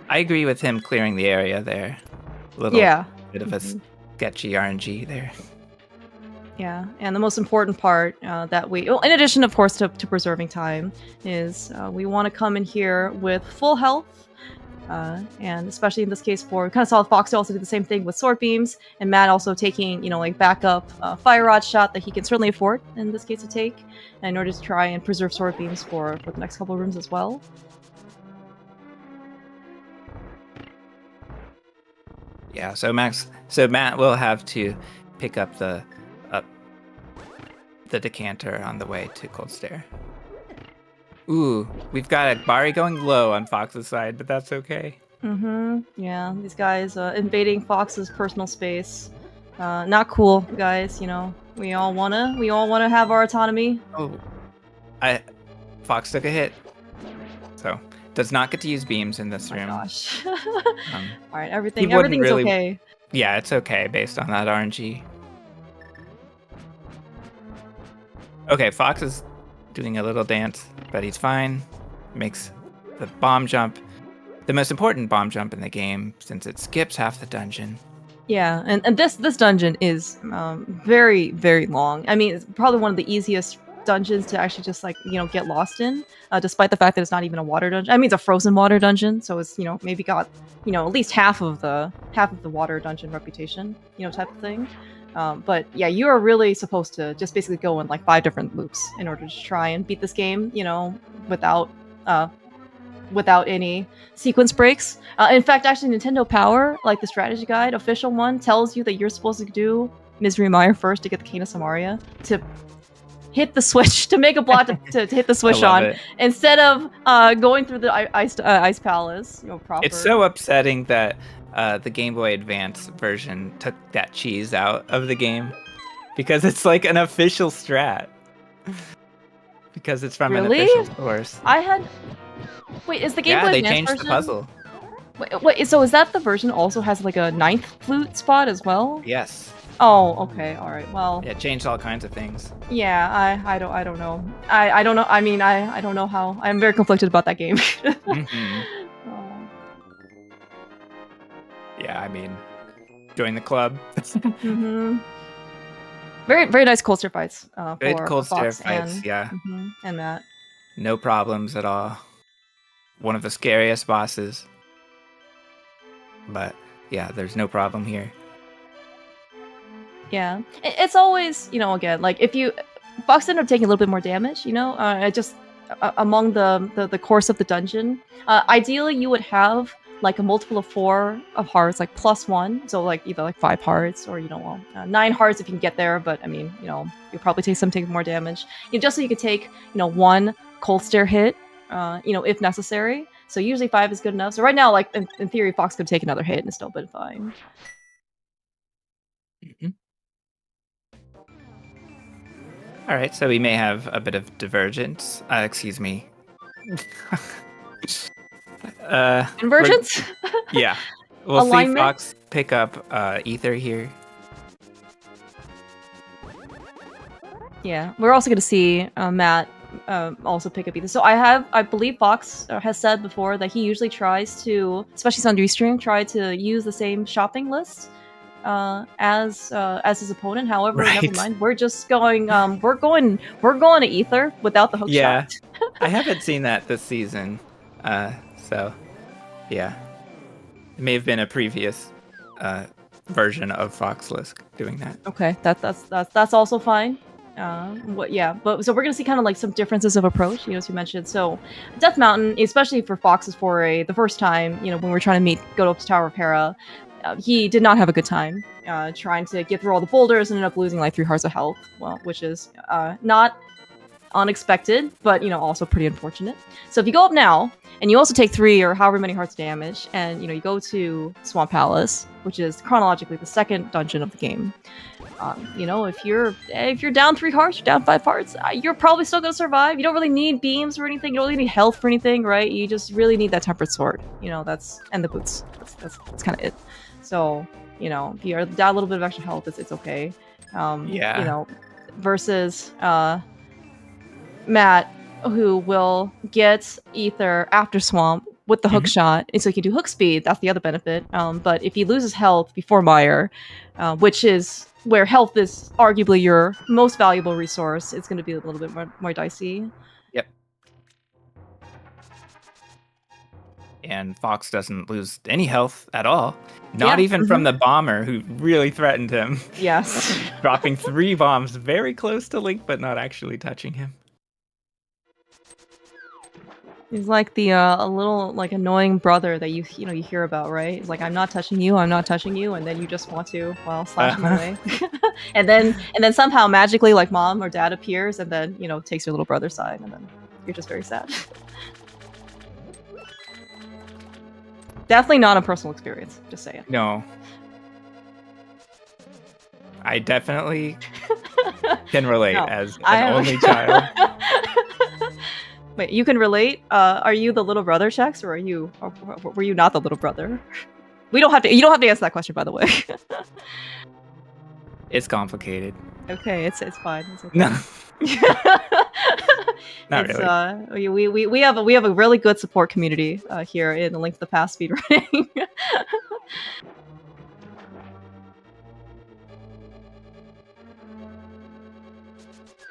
I agree with him clearing the area there. A little bit of a sketchy RNG there. Yeah, and the most important part that in addition, of course, to preserving time, is we want to come in here with full health, and especially in this case, we kind of saw Fox also do the same thing with sword beams, and Matt also taking, backup fire rod shot that he can certainly afford in this case to take, in order to try and preserve sword beams for the next couple of rooms as well. Yeah, so Matt will have to pick up the decanter on the way to Cold Stare. Ooh, we've got a Bari going low on Fox's side, but that's okay. Yeah, these guys invading Fox's personal space. Not cool, guys. We all wanna have our autonomy. Oh, Fox took a hit, so does not get to use beams in this room. Gosh. All right, everything's okay. Yeah, it's okay based on that RNG. Okay, Fox is doing a little dance, but he's fine. Makes the bomb jump, the most important bomb jump in the game, since it skips half the dungeon. Yeah, and this dungeon is very, very long. I mean, it's probably one of the easiest dungeons to actually just like get lost in, despite the fact that it's not even a water dungeon. I mean, it's a frozen water dungeon, so it's maybe got at least half of the water dungeon reputation, type of thing. But yeah, you are really supposed to just basically go in like 5 different loops in order to try and beat this game, without any sequence breaks. In fact, actually, Nintendo Power, like the strategy guide, official one, tells you that you're supposed to do Misery Mire first to get the Cane of Samaria, to hit the switch, to make a block to hit the switch on, instead of going through the Ice Palace, proper. It's so upsetting that the Game Boy Advance version took that cheese out of the game, because it's like an official strat. Because it's from an official source. Wait, is the Game Boy Advance they changed version? the puzzle. Wait, so is that the version also has like a 9th flute spot as well? Yes. Oh, okay, all right. Well, it changed all kinds of things. Yeah, I don't know. I don't know. I mean, I don't know how. I'm very conflicted about that game. Yeah, I mean, join the club. Very, very nice coaster fights. Good coaster fights, yeah. And that. No problems at all. One of the scariest bosses. But yeah, there's no problem here. Yeah, it's always, again, like if Fox ended up taking a little bit more damage, just among the course of the dungeon. Ideally, you would have like a multiple of 4 of hearts, like +1, so like either like 5 hearts or 9 hearts if you can get there. But I mean, you'll probably take more damage, just so you could take 1 cold stare hit, if necessary. So usually 5 is good enough. So right now, like in theory, Fox could take another hit and it's still been fine. All right, so we may have a bit of divergence. Excuse me. Convergence? Yeah. We'll Alignment? see Fox pick up Ether here. Yeah, we're also going to see Matt also pick up Ether. So I believe Fox has said before that he usually tries to, especially on Restream, try to use the same shopping list as his opponent. However, never mind. We're just going. We're going to Ether without the hook shot. I haven't seen that this season. So yeah, it may have been a previous version of FoxLisk doing that. Okay, that's also fine. But so we're gonna see kind of like some differences of approach, as you mentioned. So Death Mountain, especially for Fox's foray, the first time, when we're trying to go up to Tower of Hera, he did not have a good time trying to get through all the boulders and ended up losing like 3 hearts of health. Well, which is not unexpected, but also pretty unfortunate. So if you go up now and you also take 3 or however many hearts damage, and you go to Swamp Palace, which is chronologically the 2nd dungeon of the game. If you're down 3 hearts, you're down 5 hearts, you're probably still gonna survive. You don't really need beams or anything. You don't really need health for anything, right? You just really need that tempered sword. And the boots. That's kind of it. So if you're down a little bit of extra health, it's okay. Versus Matt, who will get Ether after Swamp with the hook shot, and so he can do hook speed. That's the other benefit. But if he loses health before Mire, which is where health is arguably your most valuable resource, it's going to be a little bit more dicey. Yep. And Fox doesn't lose any health at all. Not even from the bomber, who really threatened him. Yes. Dropping 3 bombs very close to Link, but not actually touching him. He's like the a little like annoying brother that you hear about, right? He's like, I'm not touching you, and then you just want to, slash him away. and then somehow magically like mom or dad appears and then, takes your little brother's side, and then you're just very sad. Definitely not a personal experience, just saying. No. I definitely can relate as an only child. Wait, you can relate? Are you the little brother, Shex, or were you not the little brother? You don't have to answer that question, by the way. It's complicated. Okay, it's fine. It's okay. No. Not really. We have a really good support community here in the Link to the Past speedrunning.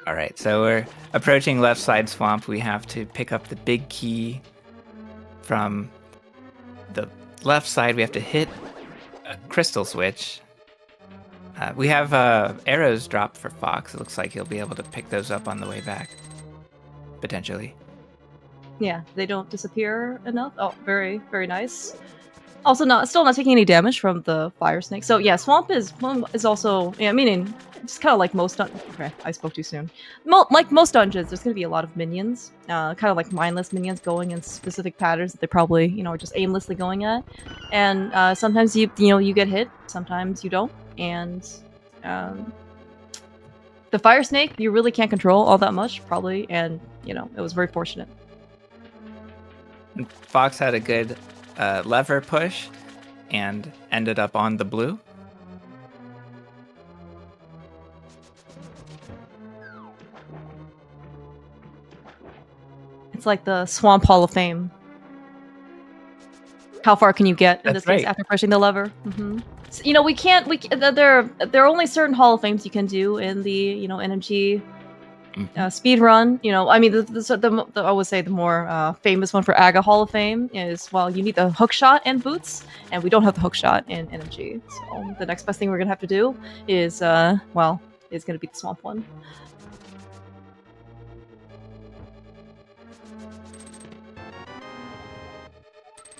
All right, so we're approaching left side swamp. We have to pick up the big key from the left side. We have to hit a crystal switch. We have arrows dropped for Fox. It looks like he'll be able to pick those up on the way back, potentially. Yeah, they don't disappear enough. Oh, very, very nice. Also, still not taking any damage from the fire snake. So yeah, swamp is also, yeah, meaning it's kind of like most okay, I spoke too soon. Like most dungeons, there's gonna be a lot of minions, kind of like mindless minions going in specific patterns that they probably, you know, are just aimlessly going at, and sometimes you get hit, sometimes you don't, and the fire snake you really can't control all that much probably, and you know it was very fortunate. Fox had a good lever push and ended up on the blue. It's like the Swamp Hall of Fame. How far can you get in this case after pushing the lever? So, you know, there are only certain Hall of Fames you can do in the, you know, NMG speedrun. You know, I mean, I would say the more famous one for AGA Hall of Fame is, well, you need the hook shot and boots, and we don't have the hook shot in NMG. So the next best thing we're gonna have to do is, well, is gonna be the swamp one.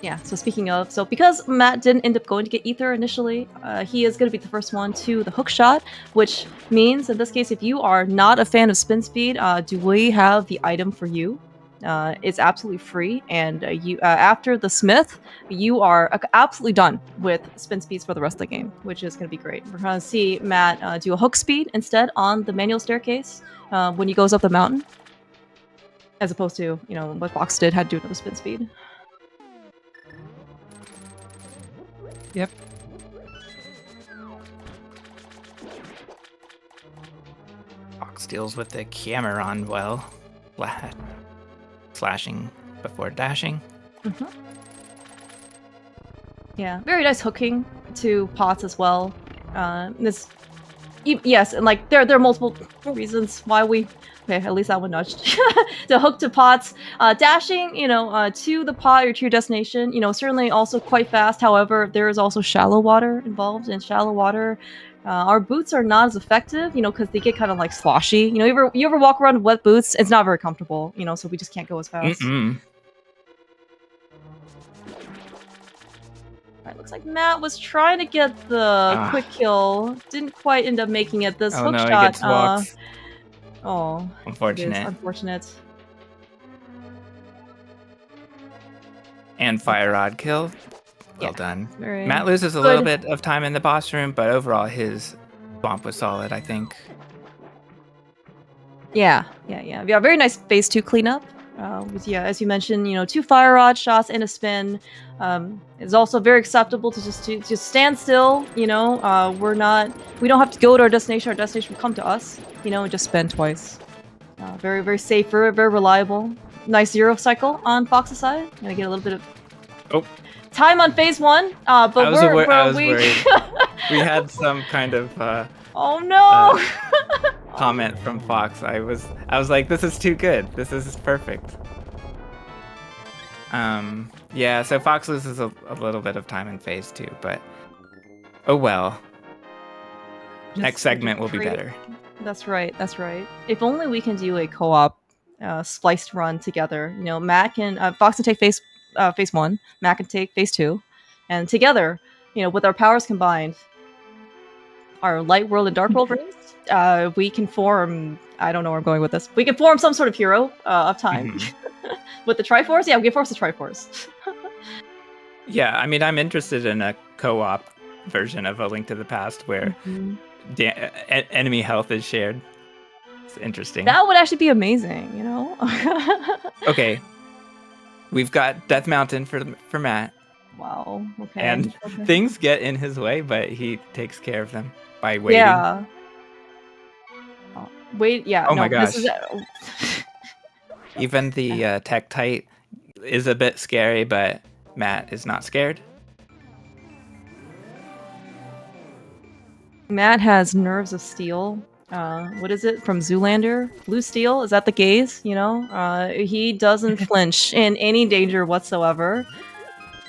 Yeah, so speaking of, so because Matt didn't end up going to get Ether initially, he is going to be the first one to the hook shot, which means, in this case, if you are not a fan of spin speed, do we have the item for you? It's absolutely free, and you after the smith, you are absolutely done with spin speeds for the rest of the game, which is going to be great. We're going to see Matt do a hook speed instead on the manual staircase when he goes up the mountain, as opposed to, you know, what Fox did, had to do another spin speed. Yep. Fox deals with the Cameron well. Slashing before dashing. Yeah, very nice hooking to pots as well. Yes, and like there are multiple reasons why we. Okay, at least that one nudged. To hook to pots, dashing, you know, to the pot or to your destination, you know, certainly also quite fast. However, there is also shallow water involved. In shallow water, our boots are not as effective, you know, because they get kind of like sloshy. You know, you ever walk around with wet boots? It's not very comfortable, you know, so we just can't go as fast. Alright, looks like Matt was trying to get the quick kill. Didn't quite end up making it. This hook shot. He gets walks. Oh, unfortunate. Unfortunate. And fire rod kill. Well done. Very Matt loses a little bit of time in the boss room, but overall his swamp was solid, I think. Yeah. Very nice phase 2 cleanup. Yeah, as you mentioned, you know, 2 fire rod shots and a spin. It's also very acceptable to just stand still. You know, we don't have to go to our destination. Our destination will come to us. You know, and just spin twice. Very, very safe, very reliable. Nice 0 cycle on Fox's side. Gonna get a little bit of time on phase 1. But I was worried. We had some kind of oh no. Comment from Fox. I was like, this is too good. This is perfect. Yeah, so Fox loses a little bit of time in phase 2, but oh well. Next segment will be better. That's right. If only we can do a co-op spliced run together. You know, Matt can Fox can take phase 1, Matt can take phase 2, and together, you know, with our powers combined, our light world and dark world race, we can form. I don't know where I'm going with this. We can form some sort of hero of time with the Triforce. Yeah, we can force the Triforce. Yeah, I mean, I'm interested in a co-op version of A Link to the Past where enemy health is shared. It's interesting. That would actually be amazing, you know? Okay. We've got Death Mountain for Matt. Wow. Okay. And things get in his way, but he takes care of them by waiting. Yeah. Wait, yeah. Oh my gosh. Even the Tektite is a bit scary, but Matt is not scared. Matt has nerves of steel. what is it from Zoolander? Blue Steel? Is that the gaze? You know, he doesn't flinch in any danger whatsoever.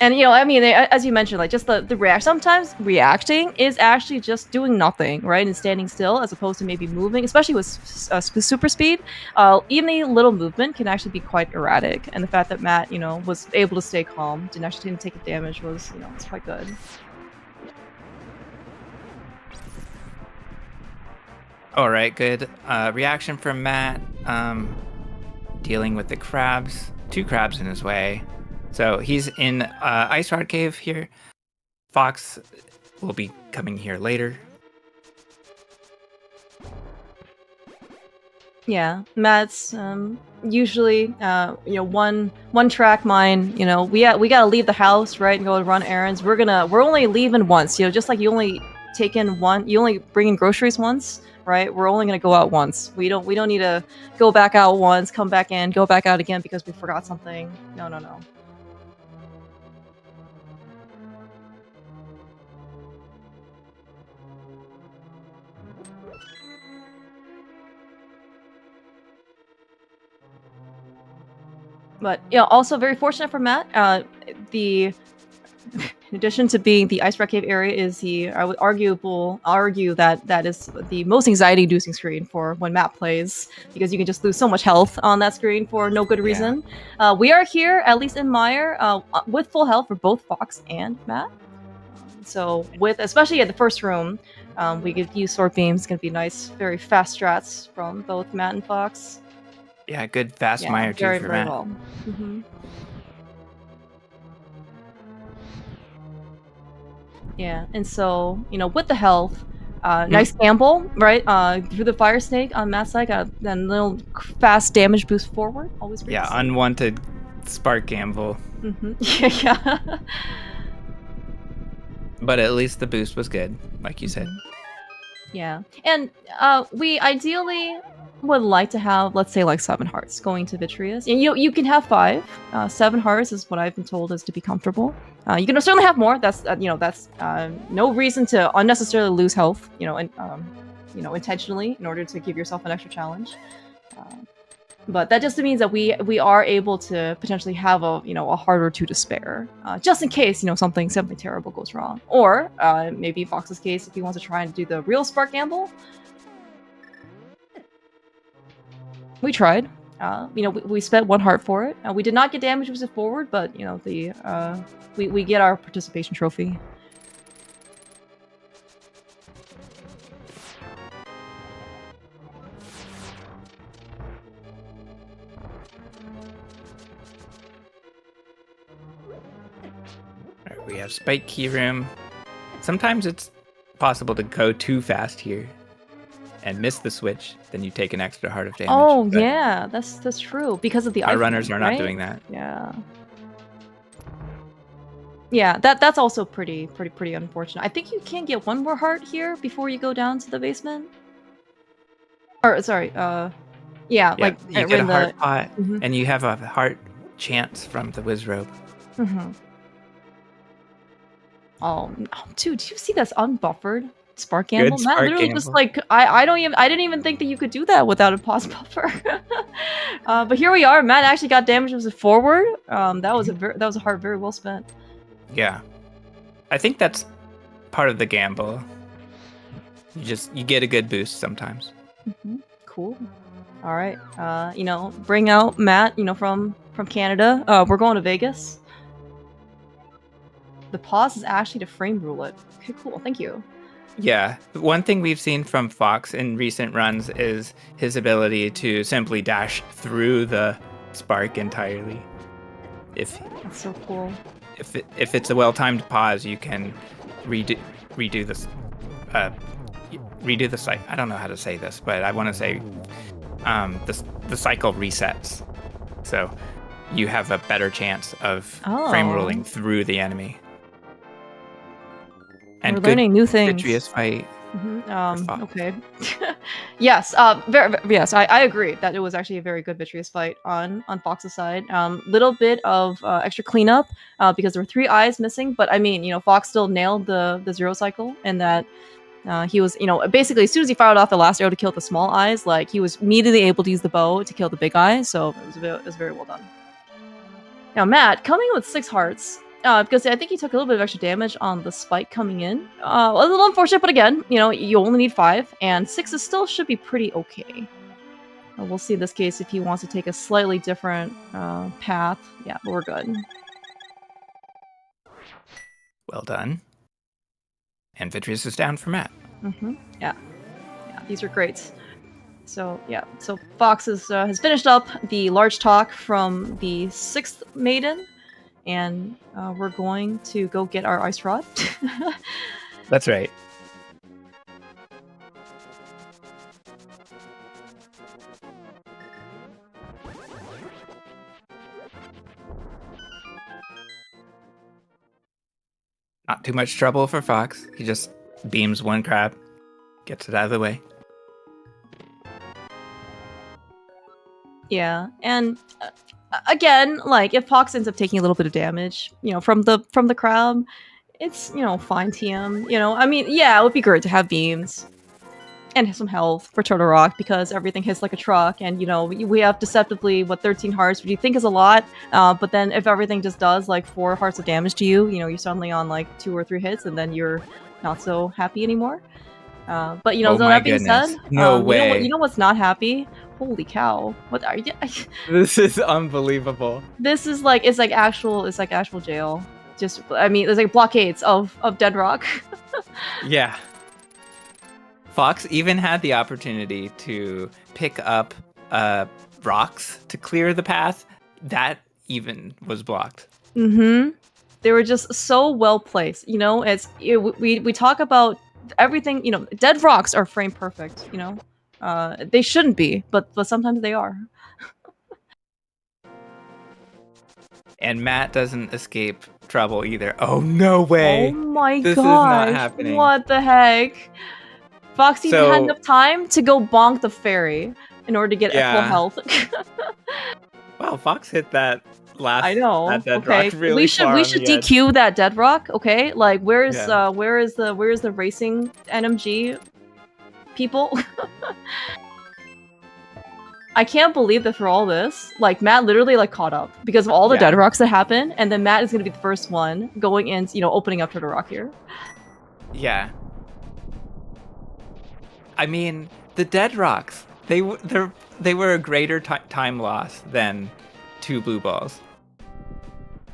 And you know, I mean, as you mentioned, like just the react. Sometimes reacting is actually just doing nothing, right, and standing still, as opposed to maybe moving. Especially with super speed, even a little movement can actually be quite erratic. And the fact that Matt, you know, was able to stay calm, didn't take damage, was, you know, it's quite good. All right, good reaction from Matt. Dealing with the crabs, 2 crabs in his way. So he's in Ice Rod Cave here. Fox will be coming here later. Yeah, Matt's usually you know, one track mind. You know, we gotta leave the house, right, and go run errands. We're only leaving once. You know, just like you only take in one, you only bring in groceries once, right? We're only gonna go out once. We don't need to go back out once, come back in, go back out again because we forgot something. No. But you know, also very fortunate for Matt. In addition to being the Ice Rock Cave area, is I would argue that is the most anxiety-inducing screen for when Matt plays, because you can just lose so much health on that screen for no good reason. Yeah. We are here, at least in Mire, with full health for both Fox and Matt. So especially at the first room, we could use Sword Beams. It's gonna be nice, very fast strats from both Matt and Fox. Yeah, good fast Mire too for Matt. Well. Mm-hmm. Yeah, and so, you know, with the health, nice gamble, right? Through the Fire Snake on Matt's side, got a little fast damage boost forward. Always great. Yeah, unwanted spark gamble. Mm-hmm. Yeah. But at least the boost was good, like you said. Yeah, and we ideally would like to have, let's say, like 7 hearts going to Vitreous. And you can have 5. 7 hearts is what I've been told is to be comfortable. You can certainly have more. That's that's no reason to unnecessarily lose health. You know, and intentionally in order to give yourself an extra challenge. But that just means that we are able to potentially have a heart or 2 to spare, just in case something terrible goes wrong. Or maybe Fox's case, if he wants to try and do the real spark gamble. We tried. We spent 1 heart for it. We did not get damage boosted forward, but we get our participation trophy. Right, we have Spike Key Room. Sometimes it's possible to go too fast here and miss the switch, then you take an extra heart of damage. Oh, but yeah, that's true. Because of the our runners are not doing that. Yeah. Yeah, that's also pretty unfortunate. I think you can get 1 more heart here before you go down to the basement. Or sorry, yeah, like you get a heart pot, and you have a heart chance from the Wizrobe. Oh, dude, do you see this unbuffered spark gamble? Good Matt literally gamble. Just like I didn't even think that you could do that without a pause buffer. But here we are. Matt actually got damage with it forward. That was a heart very well spent. Yeah, I think that's part of the gamble. You get a good boost sometimes. Cool. All right. Bring out Matt. From Canada. We're going to Vegas. The pause is actually to frame rule it. Okay, cool. Thank you. Yeah, one thing we've seen from Fox in recent runs is his ability to simply dash through the spark entirely. That's so cool. If it's a well-timed pause, you can redo this. Redo the cycle. I don't know how to say this, but I want to say the cycle resets, so you have a better chance of frame ruling through the enemy. And we're learning new things. Vitreous fight. Okay. Yes. Yes. I agree that it was actually a very good Vitreous fight on Fox's side. Little bit of extra cleanup because there were 3 eyes missing, but I mean, Fox still nailed the 0 cycle, and that He was, basically as soon as he fired off the last arrow to kill the small eyes, like he was immediately able to use the bow to kill the big eye. So it was very well done. Now Matt coming in with 6 hearts. Because I think he took a little bit of extra damage on the spike coming in. A little unfortunate, but again, you only need 5, and 6 still should be pretty okay. We'll see in this case if he wants to take a slightly different path. Yeah, but we're good. Well done. And Vitreous is down for Matt. Yeah, these are great. So yeah, so Fox has finished up the large talk from the 6th maiden. And we're going to go get our ice rod. That's right. Not too much trouble for Fox. He just beams one crab, gets it out of the way. Yeah, and again, like if Fox ends up taking a little bit of damage, from the crab, it's fine TM. I mean, yeah, it would be great to have beams and some health for Turtle Rock because everything hits like a truck, and we have deceptively 13 hearts, which you think is a lot, but then if everything just does like 4 hearts of damage to you, you're suddenly on like 2 or 3 hits, and then you're not so happy anymore. But so that being said, no way. You know what's not happy? Holy cow! What are you? This is unbelievable. This is like it's like actual jail. Just I mean, there's like blockades of Dead Rock. Yeah. Fox even had the opportunity to pick up rocks to clear the path. That even was blocked. They were just so well placed. We talk about everything. Dead rocks are frame perfect. They shouldn't be, but sometimes they are. And Matt doesn't escape trouble either. Oh, no way. Oh my this gosh. Is not happening. What the heck? Fox even had enough time to go bonk the fairy in order to get full health. Wow, Fox hit that last that dead okay. rock really we should DQ that dead rock, okay? Like where is the racing NMG people? I can't believe that for all this, like Matt literally like caught up because of all the dead rocks that happened, and then Matt is gonna be the first one going in, opening up Turtle Rock here. Yeah. I mean, the dead rocks, they were a greater time loss than 2 blue balls.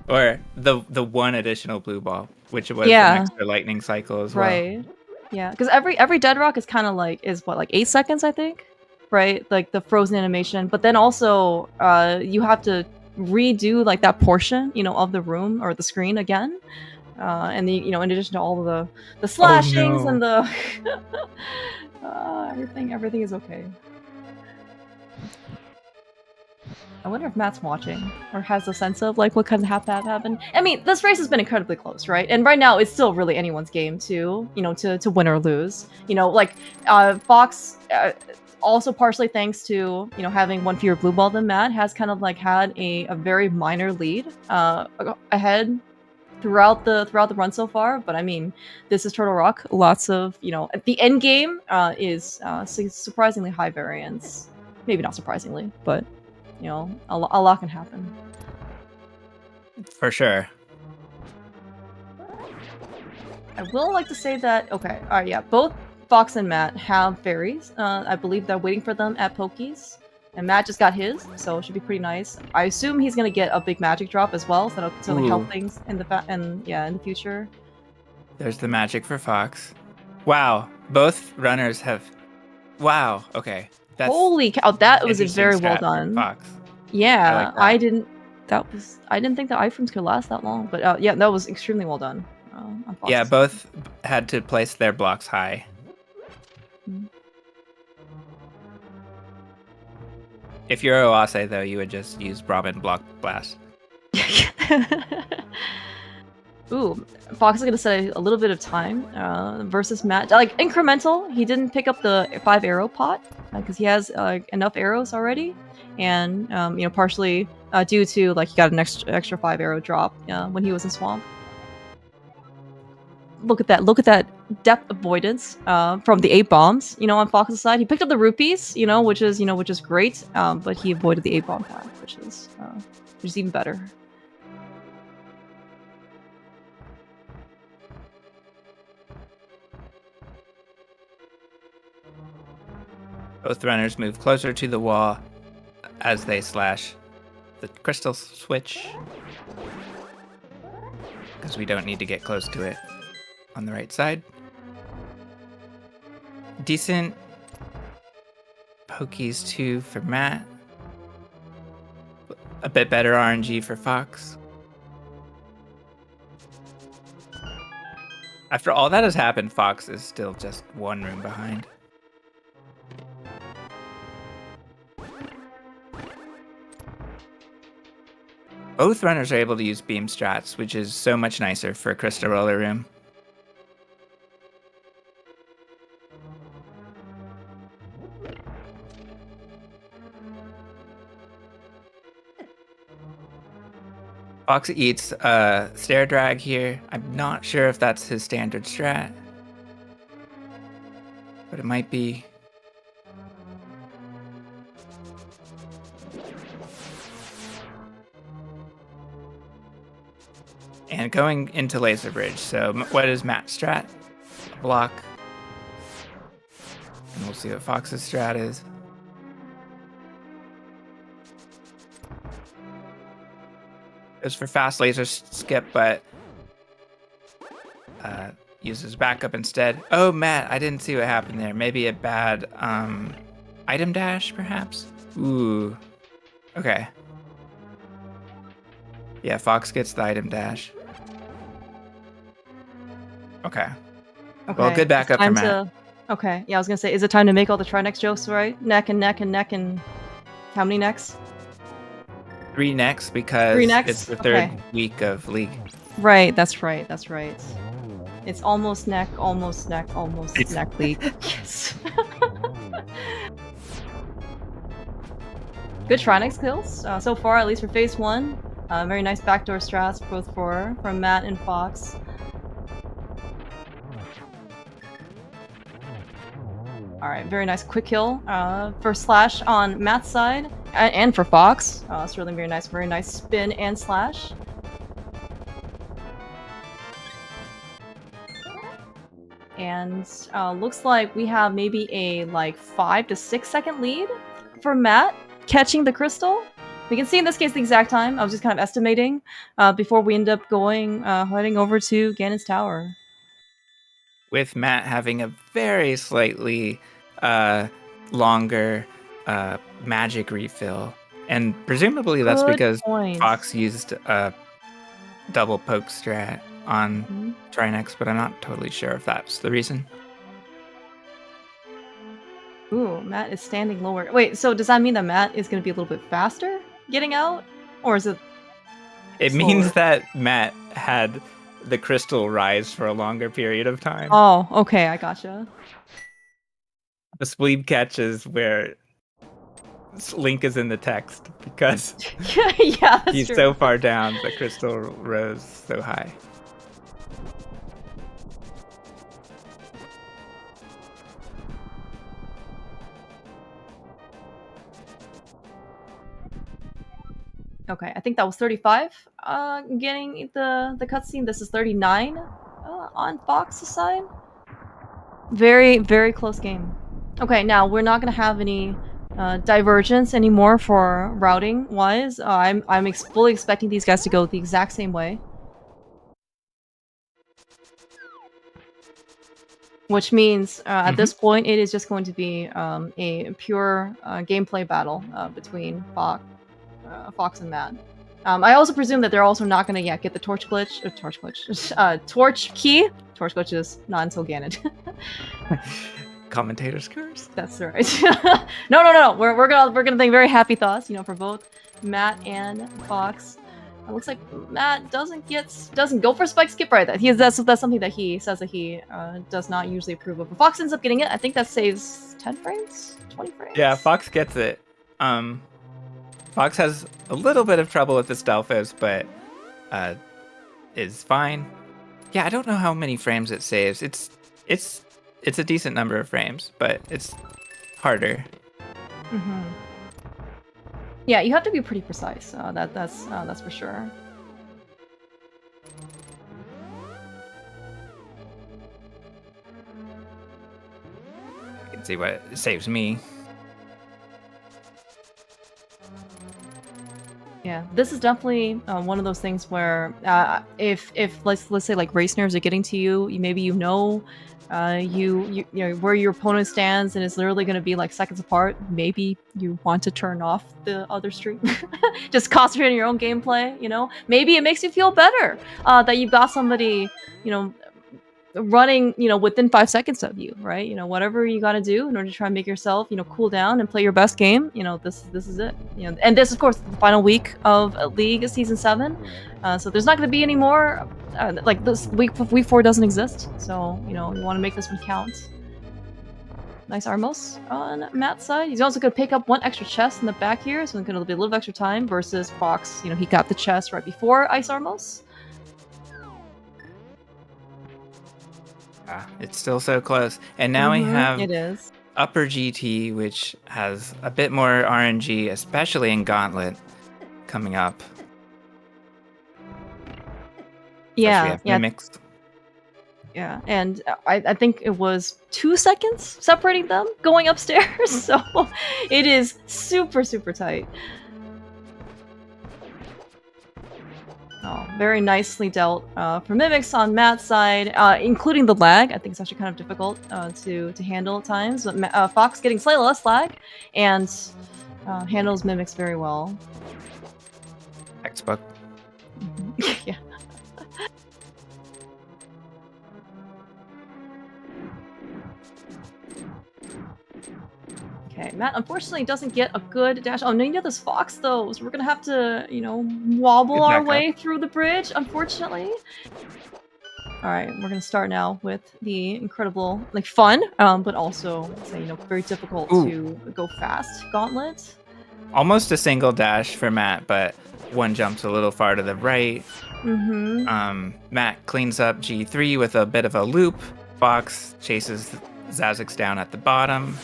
Or the 1 additional blue ball, which was an extra lightning cycle as well. Right. Yeah, because every dead rock is kind of like 8 seconds, I think, right? Like the frozen animation, but then also you have to redo like that portion, of the room or the screen again, and the in addition to all of the slashings and the everything is okay. I wonder if Matt's watching or has a sense of like what kind of happen. I mean, this race has been incredibly close, right? And right now it's still really anyone's game to win or lose. Fox also partially thanks to having 1 fewer blue ball than Matt has kind of like had a very minor lead ahead throughout the run so far. But I mean, this is Turtle Rock. Lots of the end game is surprisingly high variance. Maybe not surprisingly, but a lot can happen. For sure. I will like to say that, okay, both Fox and Matt have fairies. I believe they're waiting for them at Pokies. And Matt just got his, so it should be pretty nice. I assume he's gonna get a big magic drop as well, so that'll certainly help things in the future. There's the magic for Fox. Wow, both runners have. Wow. Okay. That's holy cow! That was very well done. Fox. Yeah, I didn't think the iframes could last that long, but that was extremely well done. Yeah, both had to place their blocks high. If you're Oase, though, you would just use Brahmin Block Blast. Ooh, Fox is going to set a little bit of time versus Matt. Like, incremental. He didn't pick up the 5-arrow pot because he has enough arrows already. And, partially due to, like, he got an extra 5-arrow drop when he was in Swamp. look at that. Look at that depth avoidance from the 8 bombs. You know, on Fox's side, he picked up the rupees. You know, which is great. But he avoided the 8 bomb path, which is even better. Both runners move closer to the wall as they slash the crystal switch, because we don't need to get close to it on the right side. Decent pokies too for Matt. A bit better RNG for Fox. After all that has happened, Fox is still just 1 room behind. Both runners are able to use beam strats, which is so much nicer for a crystal roller room. Fox eats stair drag here. I'm not sure if that's his standard strat, but it might be. And going into Laser Bridge. So what is Matt's strat? Block. And we'll see what Fox's strat is. Goes for fast laser skip, but uses backup instead. Oh, Matt, I didn't see what happened there. Maybe a bad item dash, perhaps? Ooh. Okay. Yeah, Fox gets the item dash. Okay. Well, good backup for Matt. Okay. Yeah, I was gonna say, is it time to make all the try-next jokes, right? Neck and neck and neck and... How many necks? 3 necks, because it's the 3rd week of League. Right, that's right. It's almost neck, almost neck, almost neck League. Yes. Good try-next kills so far, at least for phase 1. Very nice backdoor strats, both from Matt and Fox. Alright, very nice quick kill for slash on Matt's side, and for Fox. It's really very nice spin and slash. And looks like we have maybe a 5 to 6 second lead for Matt catching the crystal. We can see in this case the exact time. I was just kind of estimating before we end up heading over to Ganon's Tower. With Matt having a very slightly longer magic refill. And presumably that's because Fox used a double poke strat on Trinex, but I'm not totally sure if that's the reason. Ooh, Matt is standing lower. Wait, so does that mean that Matt is going to be a little bit faster getting out? Or is it It slower? Means that Matt had the crystal rise for a longer period of time. Oh, okay, I gotcha. The spleed catch is where Link is in the text, because yeah, he's true. so far down, the crystal rose so high. Okay, I think that was 35 getting the cutscene. This is 39 on Fox's side. Very, very close game. Okay, now we're not going to have any divergence anymore for routing wise. I'm fully expecting these guys to go the exact same way. Which means at this point it is just going to be a pure gameplay battle between Fox and Matt. I also presume that they're also not going to get the torch glitch, torch key. Torch glitch is not until Ganon. Commentator's curse. That's right. No. We're gonna think very happy thoughts, for both Matt and Fox. It looks like Matt doesn't go for spike skip right. That's something that he says that he does not usually approve of. But Fox ends up getting it. I think that saves 10 frames, 20 frames. Yeah, Fox gets it. Fox has a little bit of trouble with the Stelphos, but is fine. Yeah, I don't know how many frames it saves. It's a decent number of frames, but it's harder. Mm-hmm. Yeah, you have to be pretty precise. That's for sure. I can see what it saves me. Yeah, this is definitely one of those things where if let's say like race nerves are getting to you, maybe you know where your opponent stands and it's literally going to be like seconds apart. Maybe you want to turn off the other stream, just concentrate on your own gameplay. You know, maybe it makes you feel better that you've got somebody running, within 5 seconds of you, right? Whatever you got to do in order to try and make yourself, cool down and play your best game. This is it. And this, of course, the final week of League Season 7. So there's not going to be any more. Like this week 4 doesn't exist. So you want to make this one count. Nice Armos on Matt's side. He's also going to pick up 1 extra chest in the back here, so it's going to be a little extra time versus Fox. He got the chest right before Ice Armos. It's still so close. And now we have it is. Upper GT, which has a bit more RNG, especially in Gauntlet, coming up. Yeah, Mimics. Yeah, and I think it was 2 seconds separating them going upstairs, so it is super, super tight. Oh, very nicely dealt for Mimics on Matt's side, including the lag. I think it's actually kind of difficult to handle at times. But Fox getting slightly less lag and handles Mimics very well. Textbook. Yeah. Okay, Matt unfortunately doesn't get a good dash. Oh, no, there's Fox though, so we're gonna have to, wobble our way through the bridge, unfortunately. Alright, we're gonna start now with the incredible, fun, but also, very difficult to go fast gauntlet. Almost a single dash for Matt, but one jumps a little far to the right. Matt cleans up G3 with a bit of a loop. Fox chases Zazix down at the bottom.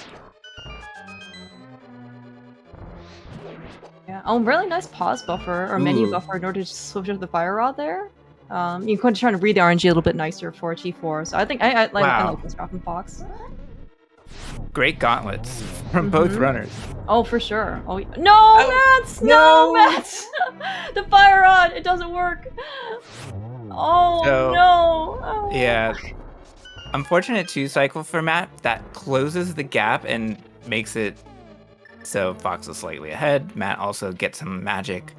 Yeah. Oh, really nice pause buffer or menu buffer in order to switch to the fire rod there. You're going to try to read the RNG a little bit nicer for G4. So I think I like this drop from Fox. Great gauntlets from both runners. Oh, for sure. Oh, no, Mats! No, Mats! The fire rod, it doesn't work. Oh, no. Oh. Yeah. Unfortunate 2 cycle for Matt. That closes the gap and makes it so Fox is slightly ahead. Matt also gets some magic.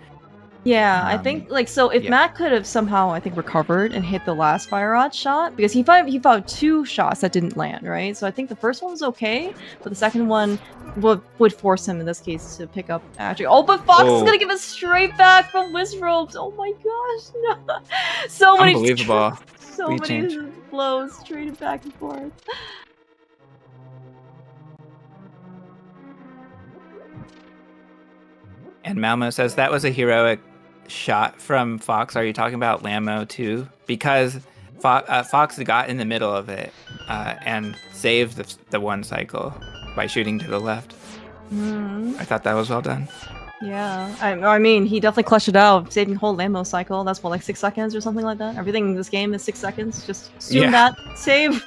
Yeah, I think if Matt could have somehow recovered and hit the last fire rod shot, because he fired 2 shots that didn't land, right? So I think the first one was okay, but the second one would force him in this case to pick up magic. Oh, but Fox is gonna give us straight back from Whiz Ropes. Oh my gosh, no! So many unbelievable. So many blows straight back and forth. And Malmo says that was a heroic shot from Fox. Are you talking about Lammo too? Because Fox got in the middle of it and saved the 1 cycle by shooting to the left. I thought that was well done. Yeah, I mean, he definitely clutched it out, saving the whole Lammo cycle. That's what, 6 seconds or something like that? Everything in this game is 6 seconds. Just assume that. Save.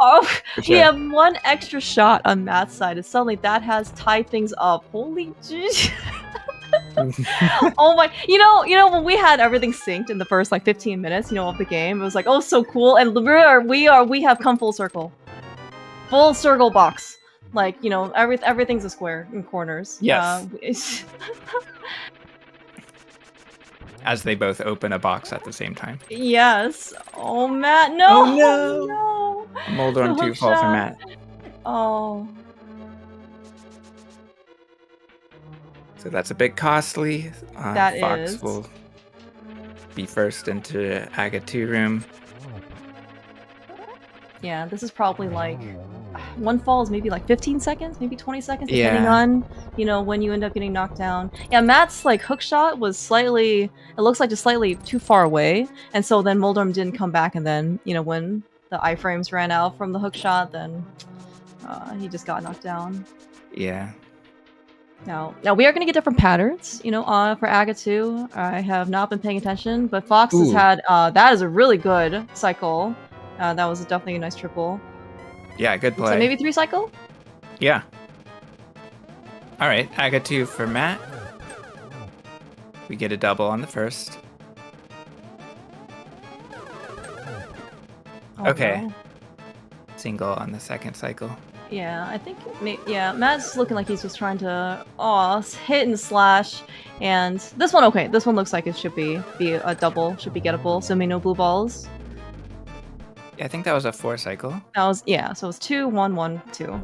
Oh, sure. We have 1 extra shot on Matt's side, and suddenly that has tied things up. Holy jeez. Oh my, when we had everything synced in the first 15 minutes, of the game, it was oh, so cool. And we have come full circle. Full circle box. Everything's a square in corners. Yes. As they both open a box at the same time. Yes. Oh, Matt, no! Oh, no! Moldorm 2 fall for Matt. Oh. So that's a bit costly. That Fox is. will be first into Aga 2 room. Yeah, this is probably one fall is maybe like 15 seconds, maybe 20 seconds, depending on, you know, when you end up getting knocked down. Yeah, Matt's like hook shot was slightly, it looks like just slightly too far away, and so then Moldorm didn't come back, and then, you know, when the iframes ran out from the hook shot, then he just got knocked down. Yeah. Now we are going to get different patterns, you know, for Aga 2. I have not been paying attention, but Fox has had, that is a really good cycle. That was definitely a nice triple. Yeah, good play. So maybe 3 cycle? Yeah. All right, Aga 2 for Matt. We get a double on the first. Oh, okay. no. Single on the second cycle. Yeah, I think, yeah, Matt's looking like he's just trying to, hit and slash. And this one, okay, this one looks like it should be a double, should be gettable, so no blue balls. Yeah, I think that was a 4 cycle. That was, yeah, so it was 2, 1, 1, 2.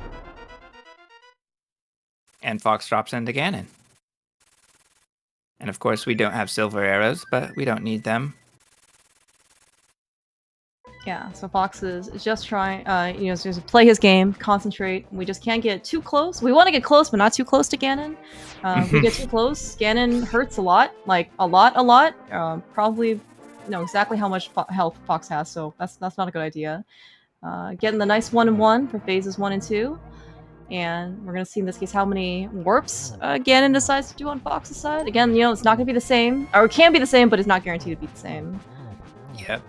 And Fox drops into Ganon. And of course, we don't have silver arrows, but we don't need them. Yeah, so Fox is just trying, you know, to play his game, concentrate. We just can't get too close. We want to get close, but not too close to Ganon. If we get too close, Ganon hurts a lot, like a lot. Probably know exactly how much health Fox has, so that's not a good idea. Getting the nice 1-1 for phases 1 and 2. And we're going to see in this case how many warps Ganon decides to do on Fox's side. Again, you know, it's not going to be the same. Or it can be the same, but it's not guaranteed to be the same. Yep.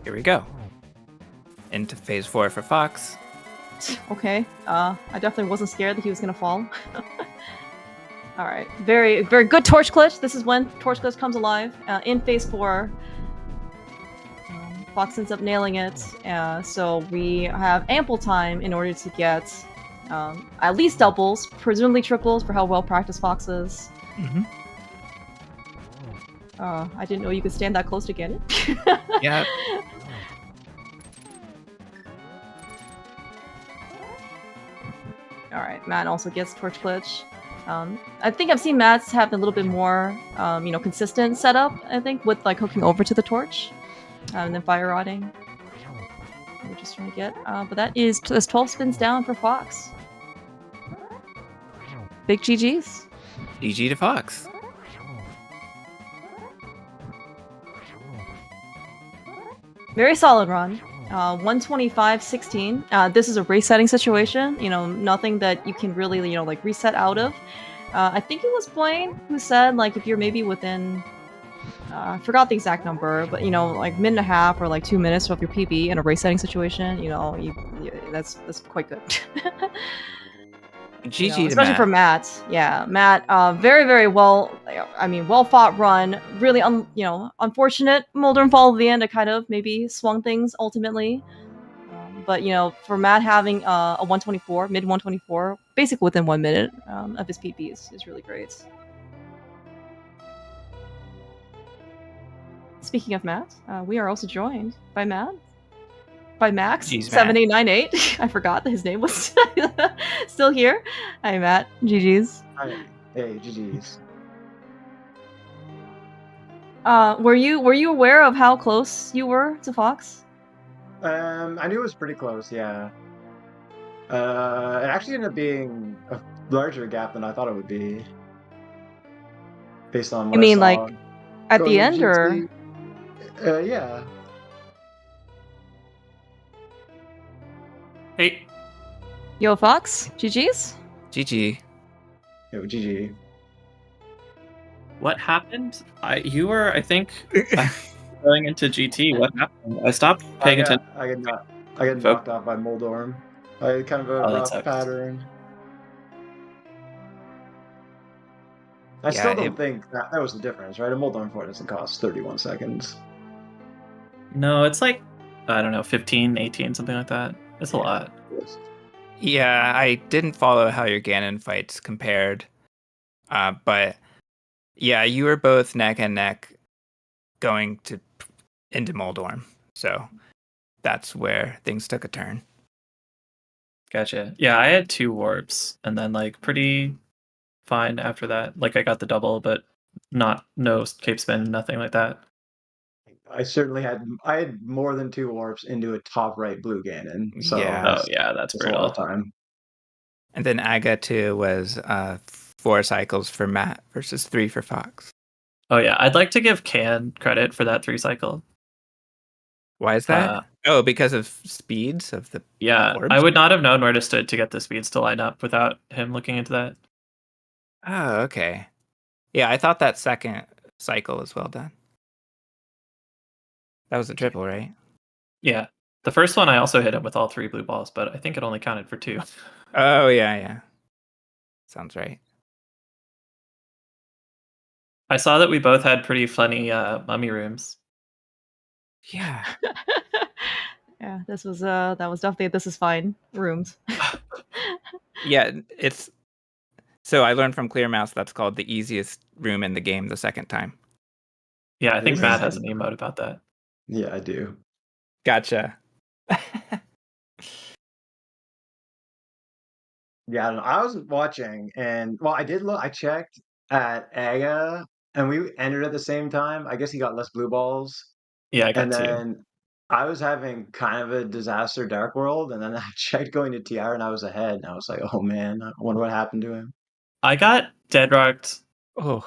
Here we go. Into phase 4 for Fox. Okay. I definitely wasn't scared that he was going to fall. Alright, very good torch glitch. This is when torch glitch comes alive. In phase 4, Fox ends up nailing it, so we have ample time in order to get at least doubles, presumably triples for how well practiced Fox is. Mm-hmm. I didn't know you could stand that close to get it. Yeah. Alright, Matt also gets torch glitch. I think I've seen Matt's have a little bit more, you know, consistent setup, I think, with like hooking over to the torch, and then fire rodding. We're just trying to get, but that's 12 spins down for Fox. Big GG's. GG to Fox. Very solid run. 125-16. This is a race setting situation, you know, nothing that you can really, you know, like reset out of. I think it was Blaine who said, like, if you're maybe within, I forgot the exact number, but, you know, like minute and a half or like 2 minutes of your PB in a race setting situation, you know, that's quite good. GG you know, to especially Matt. for Matt. Yeah, Matt, very well, I mean, well fought run. Really, you know, unfortunate Moldorm fall at the end. It kind of maybe swung things ultimately. But, you know, for Matt having a 124, mid 124, basically within 1 minute of his PBs is really great. Speaking of Matt, we are also joined by Matt. By Max7898. I forgot that his name was still here. Hi, Matt. GG's. Hi. Hey, GG's. Were you aware of how close you were to Fox? I knew it was pretty close, yeah. It actually ended up being a larger gap than I thought it would be. Based on what You mean I saw like at the end, or? Yeah. Hey. Yo, Fox. GG's? GG. Yo, GG. What happened? You were, I think, going into GT. What happened? I stopped paying attention. I got knocked off by Moldorm. I had kind of a rough pattern. I still don't think that was the difference, right? A Moldorm fort doesn't cost 31 seconds. No, it's like, I don't know, 15, 18, something like that. It's a lot. Yeah, I didn't follow how your Ganon fights compared. But yeah, you were both neck and neck going into Moldorm. So that's where things took a turn. Gotcha. Yeah, I had 2 warps and then like pretty fine after that. Like I got the double, but no cape spin, nothing like that. I had more than 2 warps into a top right blue Ganon. So Yeah. Oh yeah, that's it's a lot of brutal. time. And then Aga 2 was 4 cycles for Matt versus 3 for Fox. Oh yeah, I'd like to give Can credit for that 3 cycle. Why is that? Because of speeds of the Yeah, orbs? I would not have known where to get the speeds to line up without him looking into that. Oh, okay. Yeah, I thought that second cycle was well done. That was a triple, right? Yeah. The first one I also hit him with all 3 blue balls, but I think it only counted for 2. Oh, yeah. Sounds right. I saw that we both had pretty funny mummy rooms. Yeah. Yeah, that was definitely This Is Fine rooms. Yeah, so I learned from Clear Mouse that's called the easiest room in the game the second time. Yeah, I think Matt has an emote about that. Yeah, I do. Gotcha. Yeah, I don't know. I was watching, and well, I did look. I checked at Aga, and we entered at the same time. I guess he got less blue balls, Yeah, I got and 2. then I was having kind of a disaster Dark World, and then I checked going to TR, and I was ahead, and I was like, oh man, I wonder what happened to him. I got deadrocked. Oh.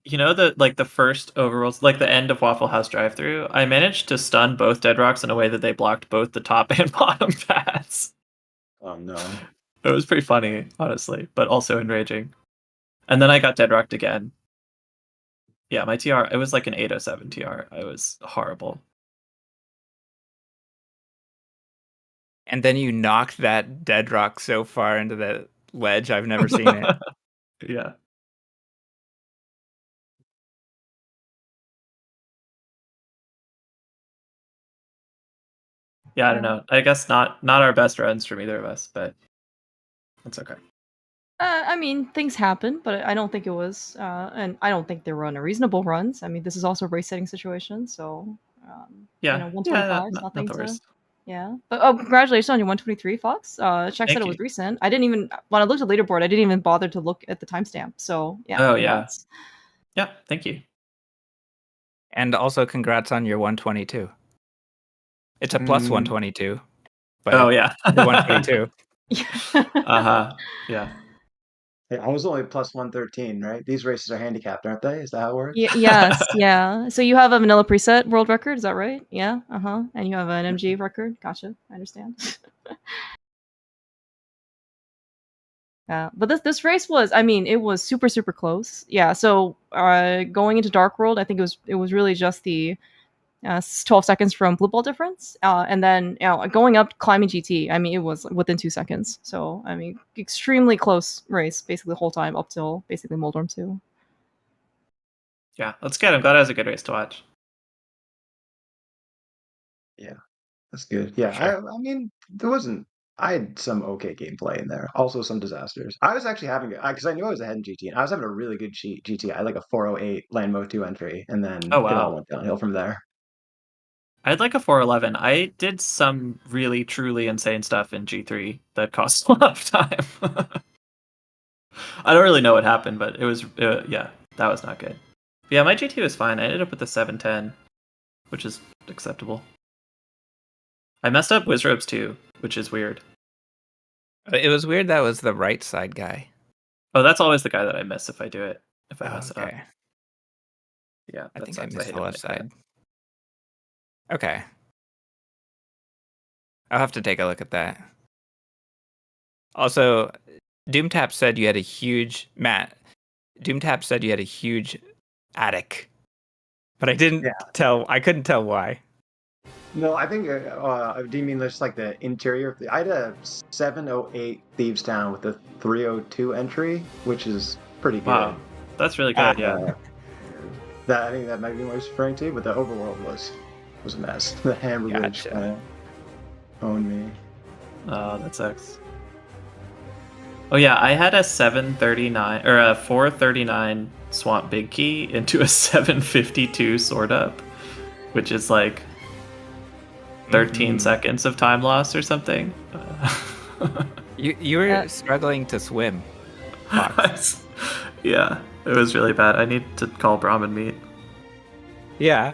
You know the first overworlds, like the end of Waffle House drive-through. I managed to stun both deadrocks in a way that they blocked both the top and bottom paths. Oh no. It was pretty funny, honestly, but also enraging. And then I got deadrocked again. Yeah, my TR, it was like an 807 TR. I was horrible. And then you knocked that deadrock so far into the ledge, I've never seen it. Yeah. Yeah, I don't know. I guess not our best runs from either of us, but that's okay. I mean, things happen, but I don't think it was, and I don't think they were unreasonable runs. I mean, this is also a race setting situation, so Yeah, 125 is not nothing the to. worst. Yeah, but congratulations on your 123, Fox. Check said it was recent. I didn't even when I looked at the leaderboard, I didn't even bother to look at the timestamp. So yeah. Oh congrats. yeah. Thank you. And also congrats on your 122. It's a plus 122. But oh yeah. 122. Yeah. Hey, I was only plus 113, right? These races are handicapped, aren't they? Is that how it works? Yes, yeah. So you have a vanilla preset world record, is that right? Yeah, and you have an NMG record. Gotcha, I understand. But this race was, I mean, it was super close. Yeah. So going into Dark World, I think it was really just the 12 seconds from blue ball difference, and then going up climbing GT. I mean, it was within 2 seconds. So I mean, extremely close race, basically the whole time up till basically Moldorm 2. Yeah, that's good. I'm glad it was a good race to watch. Yeah, that's good. Yeah, sure. I mean, there wasn't. I had some okay gameplay in there. Also, some disasters. I was actually having because I knew I was ahead in GT, and I was having a really good GT. I had like a 408 Land Mo 2 entry, and then it all went downhill from there. I had like a 411. I did some really truly insane stuff in G3 that cost a lot of time. I don't really know what happened, but it was yeah, that was not good. But yeah, my GT was fine. I ended up with a 710, which is acceptable. I messed up Wizrobes too, which is weird. It was weird that was the right side guy. Oh, that's always the guy that I miss if I do it. If I mess it up. Yeah, I think I missed the left side. Okay. I'll have to take a look at that. Also, Doomtap said you had a huge Doomtap said you had a huge attic, but I couldn't tell why. No, I think. Do you mean just like the interior? I had a 708 Thieves Town with a 302 entry, which is pretty good. Wow, that's really good. Yeah. I think that might be what I was referring to, but the overworld was a mess. The hammer bridge kind of owned me. Oh, that sucks. Oh yeah, I had a 739 or a 439 Swamp Big Key into a 752 Sword Up, which is like 13 seconds of time loss or something. You were struggling to swim, Fox. Yeah, It was really bad. I need to call Brahmin meat. Yeah.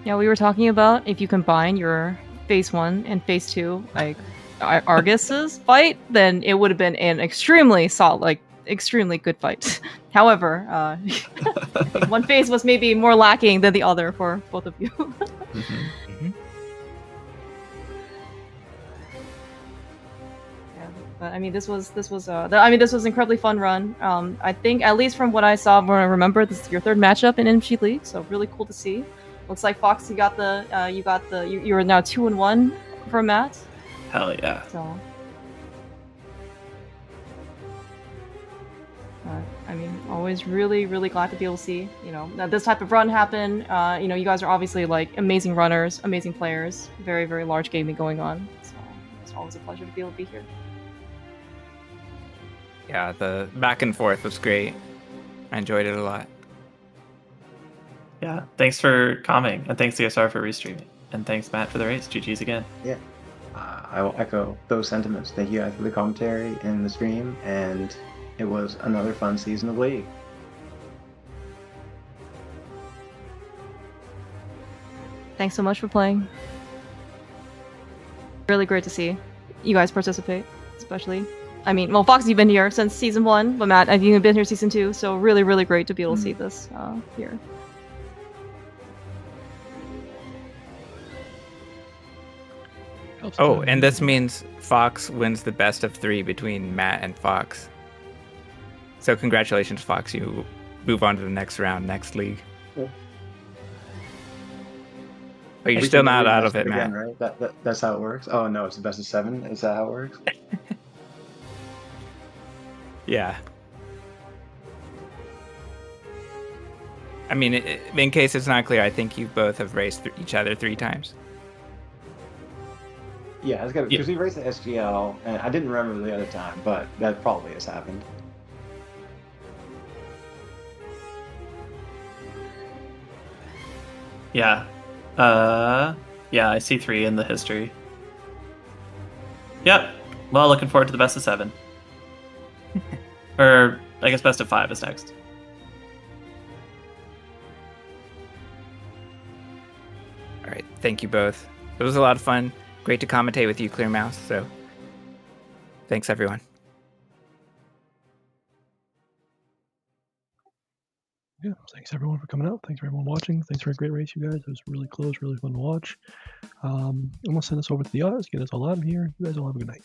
Yeah, we were talking about if you combine your phase 1 and phase 2, like Argus's fight, then it would have been an extremely solid, like extremely good fight. However, I think one phase was maybe more lacking than the other for both of you. Yeah, but I mean, this was an incredibly fun run. I think at least from what I saw, when I remember, this is your third matchup in NMG League, so really cool to see. Looks like Fox, you are now 2-1 for Matt. Hell yeah. So, I mean, always really, really glad to be able to see, this type of run happen. You guys are obviously like amazing runners, amazing players, very, very large gaming going on. So it's always a pleasure to be able to be here. Yeah, the back and forth was great. I enjoyed it a lot. Yeah, thanks for commenting, and thanks DSR for restreaming, and thanks Matt for the race. GG's again. Yeah, I will echo those sentiments. Thank you guys for the commentary and the stream, and it was another fun season of League. Thanks so much for playing. Really great to see you guys participate, especially. I mean, well, Fox, you've been here since season 1, but Matt, you've been here season 2, so really, really great to be able to see this here. Oh, and this means Fox wins the best of 3 between Matt and Fox. So congratulations, Fox. You move on to the next round, next league. Yeah. But you're still not out of it, again, Matt. Right? That's how it works? Oh, no, it's the best of 7? Is that how it works? Yeah. I mean, in case it's not clear, I think you both have raced each other 3 times. Yeah, it's got because we raced the SGL, and I didn't remember the other time, but that probably has happened. Yeah. Yeah, I see 3 in the history. Yep. Well, looking forward to the best of 7. Or, I guess best of 5 is next. All right, thank you both. It was a lot of fun. Great to commentate with you, Clear Mouse. So, thanks everyone. Yeah, thanks everyone for coming out. Thanks for everyone watching. Thanks for a great race, you guys. It was really close, really fun to watch. I'm gonna send this over to the odds, get us all out of here. You guys all have a good night.